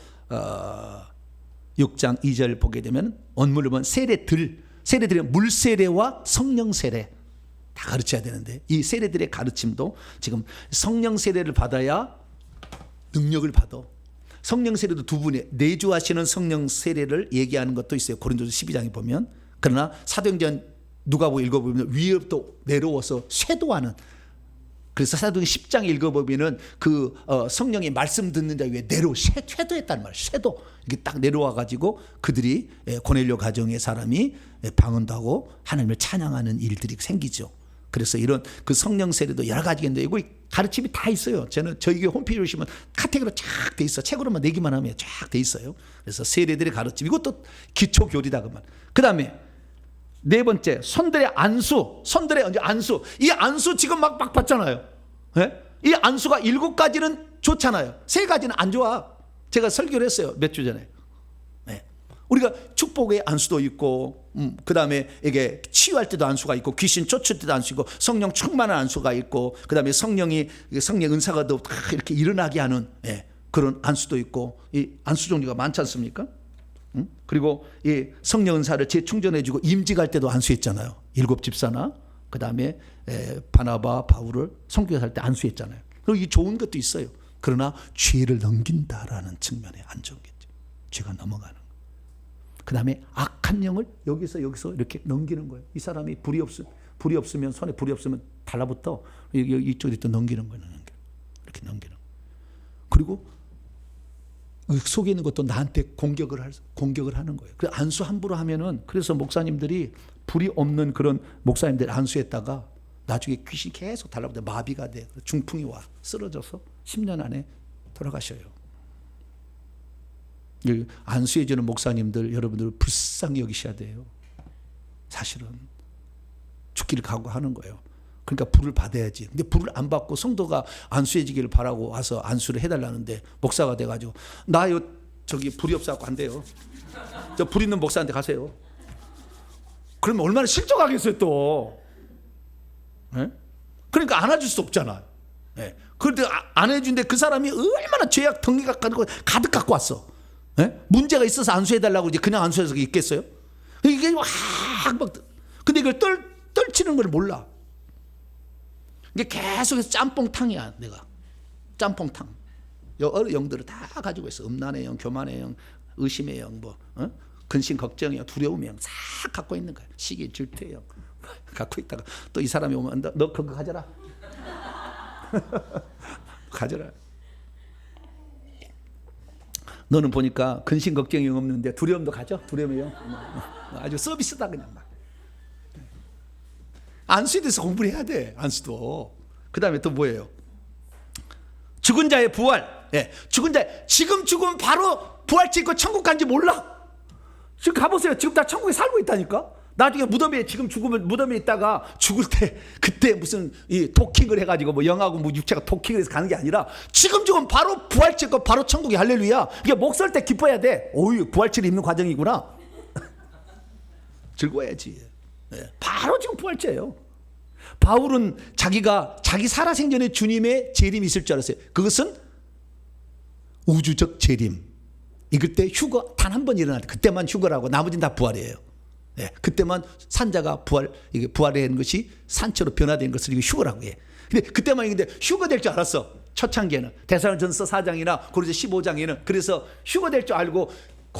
6장 2절 보게 되면 원문을 보면 세대들의 물세례와 성령 세례 다 가르쳐야 되는데, 이 세례들의 가르침도 지금 성령 세례를 받아야 능력을 받아. 성령 세례도 두 분의 내주하시는 성령 세례를 얘기하는 것도 있어요. 고린도서 12장에 보면. 그러나 사도행전 누가복음 읽어보면 위에부터 내려와서 쇄도하는, 그래서 사도행전 10장 읽어보면 그 성령의 말씀 듣는 자 위에 쇄도했단 말이에요. 쇄도. 이게 딱 내려와 가지고 그들이 고넬료 가정의 사람이 방언도 하고 하나님을 찬양하는 일들이 생기죠. 그래서 이런 그 성령 세례도 여러 가지가 있는데, 이거 가르침이 다 있어요. 저희 교회 홈페이지 보시면 카테고리로 쫙 돼 있어. 책으로만 내기만 하면 쫙 돼 있어요. 그래서 세례들의 가르침, 이것도 기초 교리다 그 말. 그다음에 네 번째, 손들의 안수. 이 안수 지금 막 받잖아요. 네? 이 안수가 7가지는 좋잖아요. 3가지는 안 좋아. 제가 설교를 했어요, 몇 주 전에. 네. 우리가 축복의 안수도 있고, 그 다음에 이게 치유할 때도 안수가 있고, 귀신 쫓을 때도 안수 있고, 성령 충만한 안수가 있고, 그 다음에 성령 은사가 더 이렇게 일어나게 하는 그런 안수도 있고, 이 안수 종류가 많지 않습니까? 그리고 이 성령 은사를 재충전해주고 임직할 때도 안수했잖아요. 7 집사나 그 다음에 바나바, 바울을 선교할 때 안수했잖아요. 그리고 이 좋은 것도 있어요. 그러나 죄를 넘긴다라는 측면에 안 좋은 게죠. 죄가 넘어가는 거. 그 다음에 악한 영을 여기서 이렇게 넘기는 거예요. 이 사람이 불이 없으면, 손에 불이 없으면 달라붙어 이쪽에 또 넘기는 거예요. 이렇게 넘기는 거예요. 그리고 그 속에 있는 것도 나한테 공격을 하는 거예요. 그 안수 함부로 하면은, 그래서 목사님들이 불이 없는 그런 목사님들 안수했다가 나중에 귀신이 계속 달라붙어 마비가 돼. 중풍이 와. 쓰러져서 10년 안에 돌아가셔요. 안수해주는 목사님들 여러분들 불쌍히 여기셔야 돼요. 사실은 죽기를 각오하는 거예요. 그러니까 불을 받아야지. 근데 불을 안 받고 성도가 안수해지기를 바라고 와서 안수를 해달라는데, 목사가 돼가지고 저기 불이 없어갖고 안 돼요. 저 불 있는 목사한테 가세요. 그러면 얼마나 실족하겠어요 또. 네? 그러니까 안아줄 수 없잖아. 네. 그런데 안 해준데 그 사람이 얼마나 죄악 덩이가 가득 갖고 왔어. 네? 문제가 있어서 안수해달라고 이제 그냥 안수해서 있겠어요? 이게 막 근데 이걸 떨치는 걸 몰라. 이게 계속해서 짬뽕탕이야. 내가 짬뽕탕. 여러 영들을 다 가지고 있어. 음란의 영, 교만의 영, 의심의 영, 근심, 걱정의 영, 두려움의 영 싹 갖고 있는 거야. 시기, 질투의 영 갖고 있다가 또 이 사람이 오면 너 그거 가져라. 가져라. 너는 보니까 근심, 걱정이 영 없는데 두려움도 가져. 두려움의 영. 아주 서비스다 그냥 막. 안수에 대해서 공부를 해야 돼. 안수도. 그 다음에 또 뭐예요? 죽은 자의 부활. 예, 죽은 자 지금 죽으면 바로 부활치 있고 천국 간지 몰라. 지금 가보세요. 지금 다 천국에 살고 있다니까. 나중에 무덤에 지금 죽으면 무덤에 있다가 죽을 때 그때 무슨 이 도킹을 해가지고 뭐 영하고 뭐 육체가 도킹을 해서 가는 게 아니라 지금 죽으면 바로 부활치 있고 바로 천국에 할렐루야. 이게 목 설 때 기뻐해야 돼. 오유 부활치를 입는 과정이구나. 즐거워야지. 예, 바로 지금 부활체예요. 바울은 자기 살아생전에 주님의 재림이 있을 줄 알았어요. 그것은 우주적 재림. 이럴 때 휴거 단 한 번 일어날 때 그때만 휴거라고 나머지는 다 부활이에요. 예, 그때만 산자가 이게 부활된 것이 산처로 변화된 것을 이거 휴거라고 해. 근데 그때만 근데 휴거될 줄 알았어. 초창기에는 데살로니가전서 4장이나 고린도서 15장에는 그래서 휴거될 줄 알고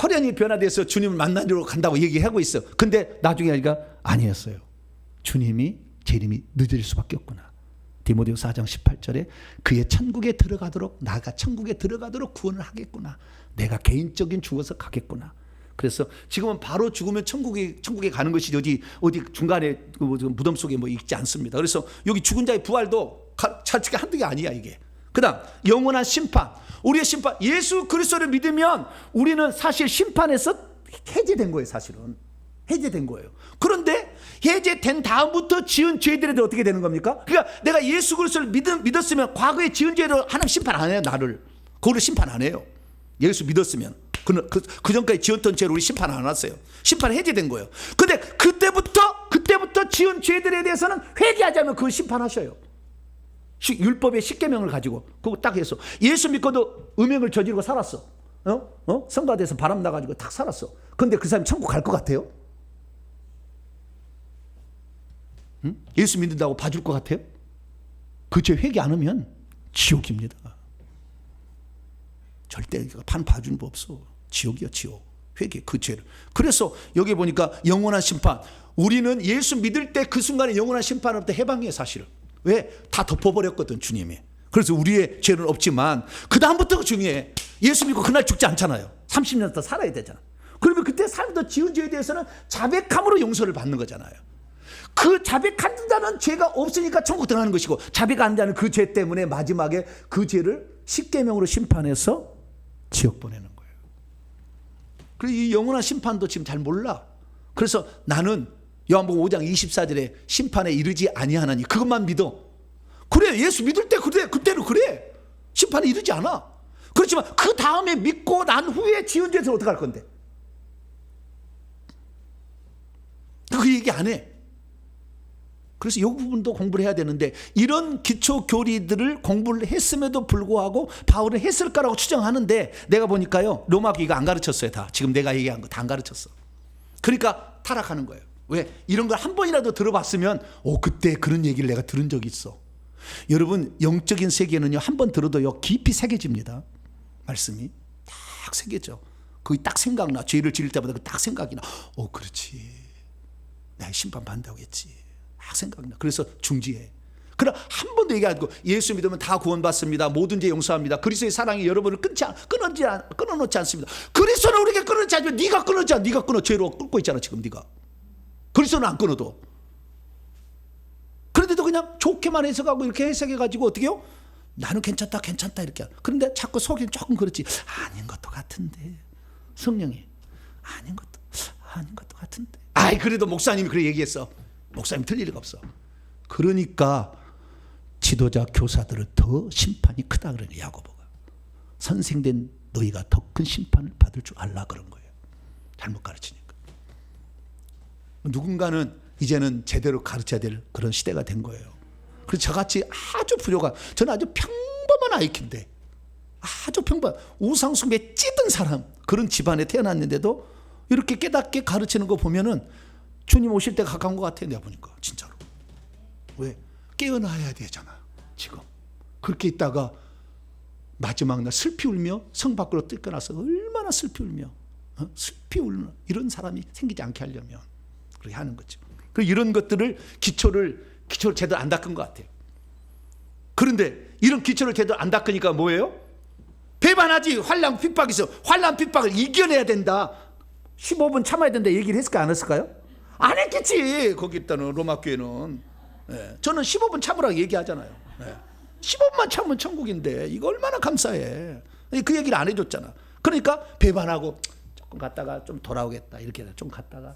호련히 변화돼서 주님을 만나러 간다고 얘기하고 있어. 근데 나중에 하니까 아니었어요. 주님이 재림이 늦어질 수밖에 없구나. 디모데후서 4장 18절에 그의 천국에 들어가도록 나가 천국에 들어가도록 구원을 하겠구나. 내가 개인적인 죽어서 가겠구나. 그래서 지금은 바로 죽으면 천국에 가는 것이 어디 중간에 무덤 속에 뭐 있지 않습니다. 그래서 여기 죽은 자의 부활도 자칫 한두 개 아니야 이게. 그다음 영원한 심판. 우리의 심판. 예수 그리스도를 믿으면 우리는 사실 심판에서 해제된 거예요. 사실은 해제된 거예요. 그런데 해제된 다음부터 지은 죄들에 대해 어떻게 되는 겁니까? 그러니까 내가 예수 그리스도를 믿었으면 과거에 지은 죄로 하나님 심판 안 해요. 나를 그거를 심판 안 해요. 예수 믿었으면 그 전까지 지었던 죄를 우리 심판 안 했어요. 심판 해제된 거예요. 근데 그때부터 지은 죄들에 대해서는 회개하자면 그걸 심판하셔요. 율법의 10계명을 가지고 그거 딱 해서 예수 믿고도 음행을 저지르고 살았어. 성가대에서 바람 나가지고 딱 살았어. 근데 그 사람이 천국 갈 것 같아요? 응? 예수 믿는다고 봐줄 것 같아요? 그 죄 회개 안 하면 지옥입니다. 절대 판 봐주는 법 없어. 지옥이야 지옥. 회개 그 죄를. 그래서 여기 보니까 영원한 심판. 우리는 예수 믿을 때 그 순간에 영원한 심판으로부터 해방이에요 사실은. 왜? 다 덮어버렸거든 주님이. 그래서 우리의 죄는 없지만 그 다음부터가 중요해. 예수 믿고 그날 죽지 않잖아요. 30년 더 살아야 되잖아. 그러면 그때 살면서 지은 죄에 대해서는 자백함으로 용서를 받는 거잖아요. 그 자백한 자는 죄가 없으니까 천국 들어가는 것이고 자백 안 자는 그 죄 때문에 마지막에 그 죄를 10계명으로 심판해서 지옥 보내는 거예요. 그래서 이 영원한 심판도 지금 잘 몰라. 그래서 나는 요한복음 5장 24절에 심판에 이르지 아니하나니 그것만 믿어. 그래 예수 믿을 때 그때는 그래. 심판에 이르지 않아. 그렇지만 그 다음에 믿고 난 후에 지은 죄에서 어떻게 할 건데? 그 얘기 안 해. 그래서 이 부분도 공부를 해야 되는데 이런 기초 교리들을 공부를 했음에도 불구하고 바울은 했을 거라고 추정하는데 내가 보니까요 로마교 이거 안 가르쳤어요. 다 지금 내가 얘기한 거 다 안 가르쳤어. 그러니까 타락하는 거예요. 왜? 이런 걸 한 번이라도 들어봤으면 그때 그런 얘기를 내가 들은 적이 있어. 여러분 영적인 세계는요 한 번 들어도요 깊이 새겨집니다. 말씀이 딱 새겨져. 그게 딱 생각나. 죄를 지을 때마다 딱 생각이 나. 그렇지. 내가 심판 받는다고 했지. 딱 생각나. 그래서 중지해. 그럼 한 번도 얘기하고 예수 믿으면 다 구원받습니다. 모든 죄 용서합니다. 그리스도의 사랑이 여러분을 끊어놓지 않습니다. 그리스도는 우리에게 끊어놓지 않지만 네가 끊어지 않아. 네가 끊어. 죄로 끊고 있잖아 지금 네가. 그리스도는 안 끊어도. 그런데도 그냥 좋게만 해석하고 이렇게 해석해가지고 어떻게 해요? 나는 괜찮다 이렇게. 그런데 자꾸 속이 조금 그렇지. 아닌 것도 같은데. 성령이 아닌 것도 같은데. 그래도 목사님이 그래 얘기했어. 목사님 틀릴 리가 없어. 그러니까 지도자 교사들은 더 심판이 크다 그러는 거예요. 야고보가. 선생된 너희가 더 큰 심판을 받을 줄 알라 그런 거예요. 잘못 가르치니까. 누군가는 이제는 제대로 가르쳐야 될 그런 시대가 된 거예요. 그래서 저같이 아주 부족한, 저는 아주 평범한 아이인데 아주 평범한 우상숭배에 찌든 사람, 그런 집안에 태어났는데도 이렇게 깨닫게 가르치는 거 보면은 주님 오실 때가 가까운 것 같아요. 내가 보니까 진짜로. 왜? 깨어나야 되잖아 지금. 그렇게 있다가 마지막 날 슬피 울며 성 밖으로 뛰어나서 얼마나 슬피 울며 슬피 울는 이런 사람이 생기지 않게 하려면 그렇게 하는 거죠. 그리고 이런 것들을 기초를 제대로 안 닦은 것 같아요. 그런데 이런 기초를 제대로 안 닦으니까 뭐예요? 배반하지. 환난 핍박이 있어. 환난 핍박을 이겨내야 된다. 15분 참아야 된다 얘기를 했을까 안 했을까요? 안 했겠지. 거기 있다는 로마 교회는. 저는 15분 참으라고 얘기하잖아요. 15분만 참으면 천국인데 이거 얼마나 감사해. 그 얘기를 안 해줬잖아. 그러니까 배반하고 조금 갔다가 좀 돌아오겠다 이렇게 좀 갔다가.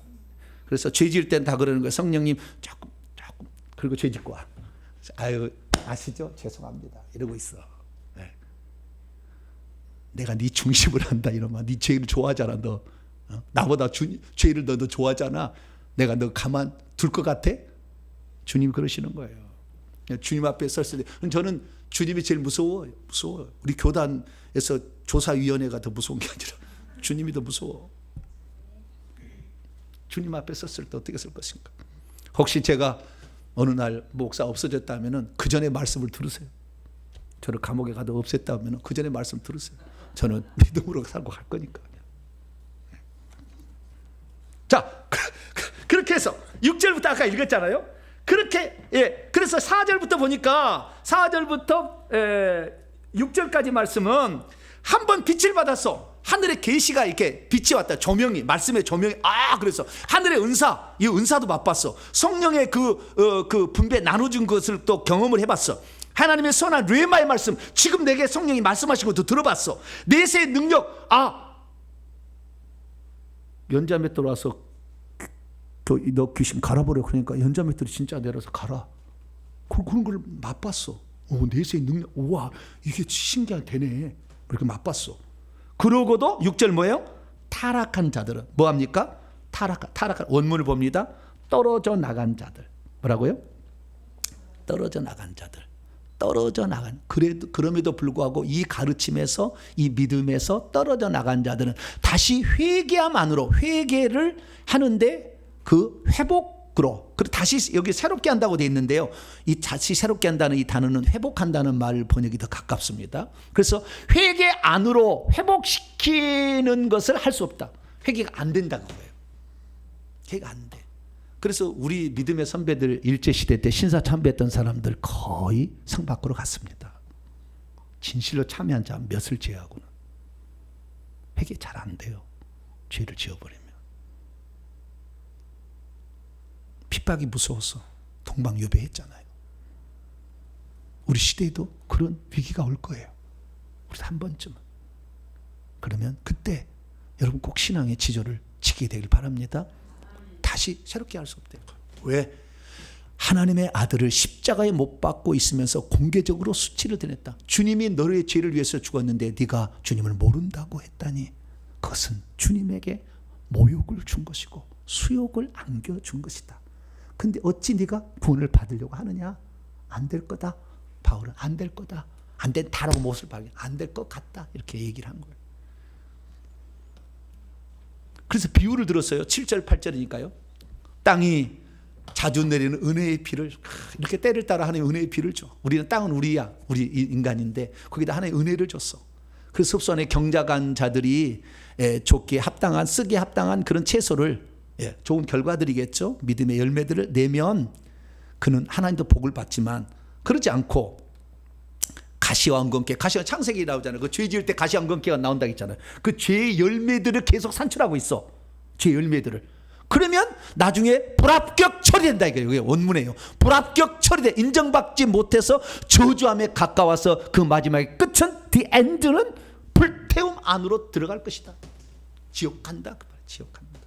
그래서 죄 지을 땐 다 그러는 거예요. 성령님 조금 그리고 죄 짓고 와. 아유 아시죠? 죄송합니다 이러고 있어. 내가 네 중심을 한다 이러면 네 죄를 좋아하잖아. 너 나보다 죄를 너 좋아하잖아. 내가 너 가만 둘 것 같아? 주님 그러시는 거예요. 주님 앞에 섰을 때 저는 주님이 제일 무서워요. 우리 교단에서 조사위원회가 더 무서운 게 아니라 주님이 더 무서워. 주님 앞에 섰을 때 어떻게 쓸 것인가. 혹시 제가 어느 날 목사 없어졌다면 그 전에 말씀을 들으세요. 저를 감옥에 가도 없앴다면 그 전에 말씀 들으세요. 저는 믿음으로 살고 갈 거니까. 자, 그렇게 해서 6절부터 아까 읽었잖아요. 그렇게 그래서 4절부터 보니까 4절부터 6절까지 말씀은 한 번 빛을 받았어. 하늘의 계시가 이렇게 빛이 왔다. 조명이 말씀의 조명이 그래서 하늘의 은사, 이 은사도 맛봤어. 성령의 그 분배 나눠준 것을 또 경험을 해봤어. 하나님의 선한 뢰마의 말씀, 지금 내게 성령이 말씀하신 것도 들어봤어. 내세의 능력, 연자맷돌 와서 너 귀신 갈아버려. 그러니까 연자맷돌이 진짜 내려서 갈아. 그런 걸 맛봤어. 내세의 능력, 우와 이게 신기하게 되네. 그렇게 맛봤어. 그러고도 6절 뭐예요? 타락한 자들은 뭐합니까? 타락한 원문을 봅니다. 떨어져 나간 자들. 뭐라고요? 떨어져 나간 자들. 그럼에도 불구하고 이 가르침에서 이 믿음에서 떨어져 나간 자들은 다시 회개함만으로 회개를 하는데 그 회복으로 그리고 다시 여기 새롭게 한다고 되어 있는데요. 이 다시 새롭게 한다는 이 단어는 회복한다는 말 번역이 더 가깝습니다. 그래서 회개 안으로 회복시키는 것을 할 수 없다. 회개가 안 된다는 거예요. 회개가 안 돼. 그래서 우리 믿음의 선배들 일제시대 때 신사 참배했던 사람들 거의 성 밖으로 갔습니다. 진실로 참여한 자 몇을 제외하고는. 회개 잘 안 돼요. 죄를 지어버리면. 핍박이 무서워서 동방유배했잖아요. 우리 시대에도 그런 위기가 올 거예요. 우리도 한 번쯤은. 그러면 그때 여러분 꼭 신앙의 지조를 지키게 되길 바랍니다. 다시 새롭게 할 수 없대요. 왜? 하나님의 아들을 십자가에 못 박고 있으면서 공개적으로 수치를 드렸다. 주님이 너의 죄를 위해서 죽었는데 네가 주님을 모른다고 했다니 그것은 주님에게 모욕을 준 것이고 수욕을 안겨준 것이다. 근데 어찌 네가 구원을 받으려고 하느냐? 안 될 거다. 바울은 안 될 거다. 안 된다라고 못을 박여. 안 될 것 같다. 이렇게 얘기를 한 거예요. 그래서 비유를 들었어요. 7절 8절이니까요. 땅이 자주 내리는 은혜의 비를 이렇게 때를 따라 하나님의 은혜의 비를 줘. 우리는 땅은 우리야. 우리 인간인데 거기다 하나님의 은혜를 줬어. 그 섭수 안에 경작한 자들이 좋기에 합당한 쓰기에 합당한 그런 채소를 좋은 결과들이겠죠. 믿음의 열매들을 내면 그는 하나님도 복을 받지만 그러지 않고 가시와 엉겅퀴, 가시와 창세기 나오잖아요. 그 죄 지을 때 가시와 엉겅퀴가 나온다고 했잖아요. 그 죄의 열매들을 계속 산출하고 있어. 죄의 열매들을. 그러면 나중에 불합격 처리된다 이거예요. 원문이에요. 불합격 처리돼. 인정받지 못해서 저주함에 가까워서 그 마지막의 끝은 the end는 불태움 안으로 들어갈 것이다. 지옥 간다. 지옥 간다.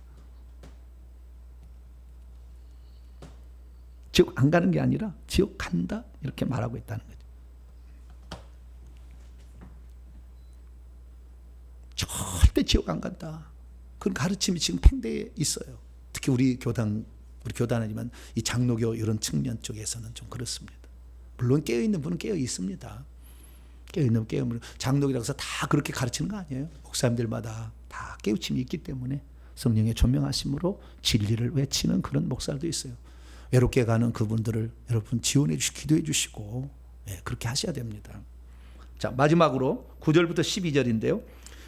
지옥 안 가는 게 아니라 지옥 간다 이렇게 말하고 있다는 거죠. 절대 지옥 안 간다. 그런 가르침이 지금 팽배해 있어요. 특히 우리 교단이지만 이 장로교 이런 측면 쪽에서는 좀 그렇습니다. 물론 깨어 있는 분은 깨어 있습니다. 깨어 있는 장로교라고 해서 다 그렇게 가르치는 거 아니에요. 목사님들마다 다 깨우침이 있기 때문에 성령의 조명하심으로 진리를 외치는 그런 목사들도 있어요. 외롭게 가는 그분들을 여러분 지원해 주시고 기도해 주시고 그렇게 하셔야 됩니다. 자, 마지막으로 9절부터 12절인데요.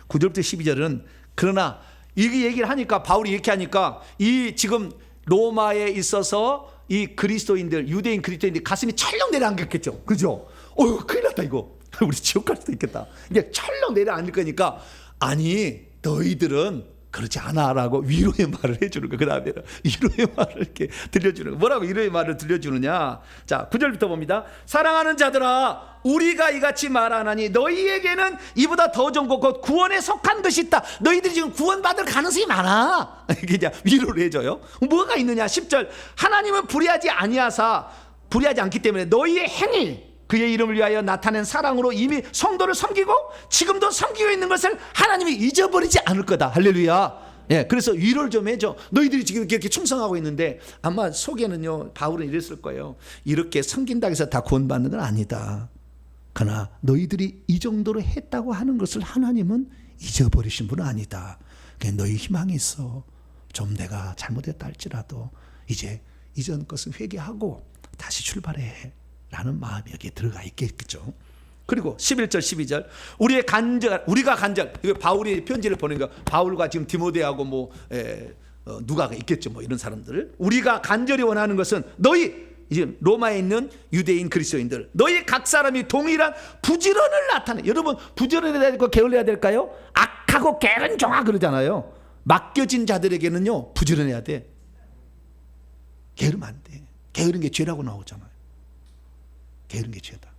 9절부터 12절은 그러나 이 얘기를 하니까 바울이 이렇게 하니까 이 지금 로마에 있어서 이 그리스도인들, 유대인 그리스도인들 가슴이 철렁 내려앉겠죠. 그죠? 큰일 났다 이거. 우리 지옥 갈 수도 있겠다. 이게 철렁 내려앉을 거니까 아니 너희들은 그렇지 않아라고 위로의 말을 해주는 거. 그 다음에 위로의 말을 이렇게 들려주는 거. 뭐라고 위로의 말을 들려주느냐. 자, 9절부터 봅니다. 사랑하는 자들아, 우리가 이같이 말하나니 너희에게는 이보다 더 좋은 것 곧 구원에 속한 것이 있다. 너희들이 지금 구원받을 가능성이 많아. 그냥 위로를 해줘요. 뭐가 있느냐. 10절 하나님은 불의하지 않기 때문에 너희의 행위, 그의 이름을 위하여 나타낸 사랑으로 이미 성도를 섬기고 지금도 섬기고 있는 것을 하나님이 잊어버리지 않을 거다. 할렐루야. 그래서 위로를 좀 해줘. 너희들이 지금 이렇게 충성하고 있는데 아마 속에는요, 바울은 이랬을 거예요. 이렇게 섬긴다고 해서 다 구원받는 건 아니다. 그러나 너희들이 이 정도로 했다고 하는 것을 하나님은 잊어버리신 분은 아니다. 그냥 너희 희망이 있어. 좀 내가 잘못했다 할지라도 이제 이전 것은 회개하고 다시 출발해 라는 마음이 여기에 들어가 있겠죠. 그리고 11절 12절 우리가 간절, 이거 바울이 편지를 보낸 거. 바울과 지금 디모데하고 누가가 있겠죠. 이런 사람들. 우리가 간절히 원하는 것은 너희 지금 로마에 있는 유대인 그리스도인들, 너희 각 사람이 동일한 부지런을 나타내. 여러분 부지런해야 될까 게을러야 될까요? 악하고 게으른 종아 그러잖아요. 맡겨진 자들에게는요 부지런해야 돼. 게으르면 안 돼. 게으른 게 죄라고 나오잖아요. 게으른 게 죄다.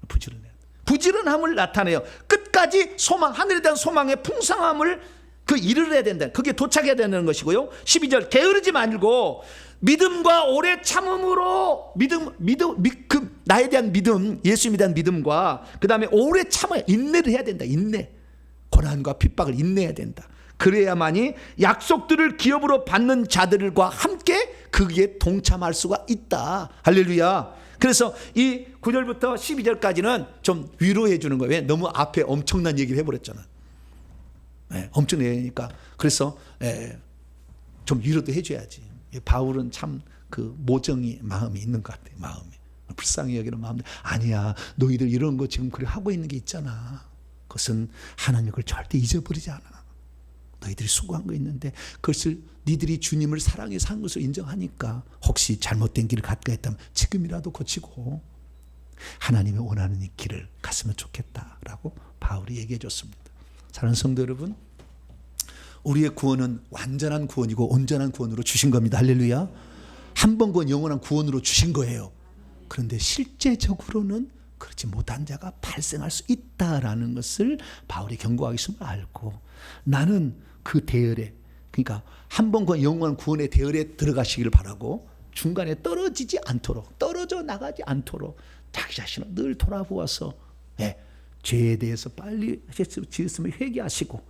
부지런해야 돼. 부지런함을 나타내요. 끝까지 소망, 하늘에 대한 소망의 풍성함을 이루어야 된다. 그게 도착해야 되는 것이고요. 12절 게으르지 말고 믿음과 오래 참음으로 나에 대한 믿음, 예수님에 대한 믿음과 그 다음에 오래 참아야, 인내를 해야 된다. 인내, 고난과 핍박을 인내해야 된다. 그래야만이 약속들을 기업으로 받는 자들과 함께 거기에 동참할 수가 있다. 할렐루야. 그래서 이 9절부터 12절까지는 좀 위로해 주는 거예요. 왜? 너무 앞에 엄청난 얘기를 해버렸잖아. 엄청난 얘기니까. 그래서 좀 위로도 해줘야지. 바울은 참 그 모정이 마음이 있는 것 같아요. 마음이 불쌍히 여기는 마음들. 아니야, 너희들 이런 거 지금 그래 하고 있는 게 있잖아. 그것은 하나님 그걸 절대 잊어버리지 않아. 너희들이 수고한 거 있는데 그것을 니들이 주님을 사랑해서 한 것을 인정하니까 혹시 잘못된 길을 갖고 있다면 지금이라도 고치고 하나님이 원하는 이 길을 갔으면 좋겠다라고 바울이 얘기해 줬습니다. 사랑하는 성도 여러분, 우리의 구원은 완전한 구원이고 온전한 구원으로 주신 겁니다. 할렐루야. 한 번 구원, 영원한 구원으로 주신 거예요. 그런데 실제적으로는 그렇지 못한 자가 발생할 수 있다라는 것을 바울이 경고하고 있음을 알고, 나는 그 대열에, 그러니까 한 번 구원, 영원한 구원의 대열에 들어가시기를 바라고, 중간에 떨어지지 않도록, 떨어져 나가지 않도록 자기 자신을 늘 돌아보아서 죄에 대해서 빨리 지었으면 회개하시고,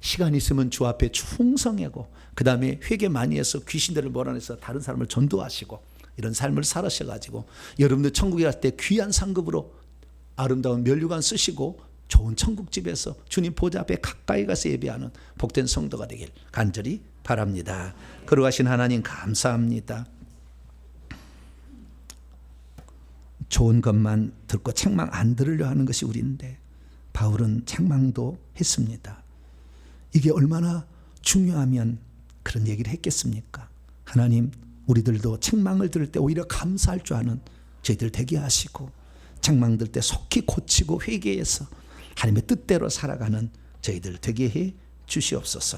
시간 있으면 주 앞에 충성하고, 그 다음에 회개 많이 해서 귀신들을 몰아내서 다른 사람을 전도하시고, 이런 삶을 살으셔가지고 여러분들 천국에 갈 때 귀한 상급으로 아름다운 면류관 쓰시고 좋은 천국집에서 주님 보좌 앞에 가까이 가서 예배하는 복된 성도가 되길 간절히 바랍니다. 거룩하신 하나님 감사합니다. 좋은 것만 듣고 책망 안 들으려 하는 것이 우리인데 바울은 책망도 했습니다. 이게 얼마나 중요하면 그런 얘기를 했겠습니까? 하나님, 우리들도 책망을 들을 때 오히려 감사할 줄 아는 저희들 되게 하시고, 책망 들을 때 속히 고치고 회개해서 하나님의 뜻대로 살아가는 저희들 되게 해 주시옵소서.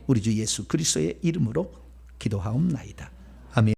우리 주 예수 그리스도의 이름으로 기도하옵나이다.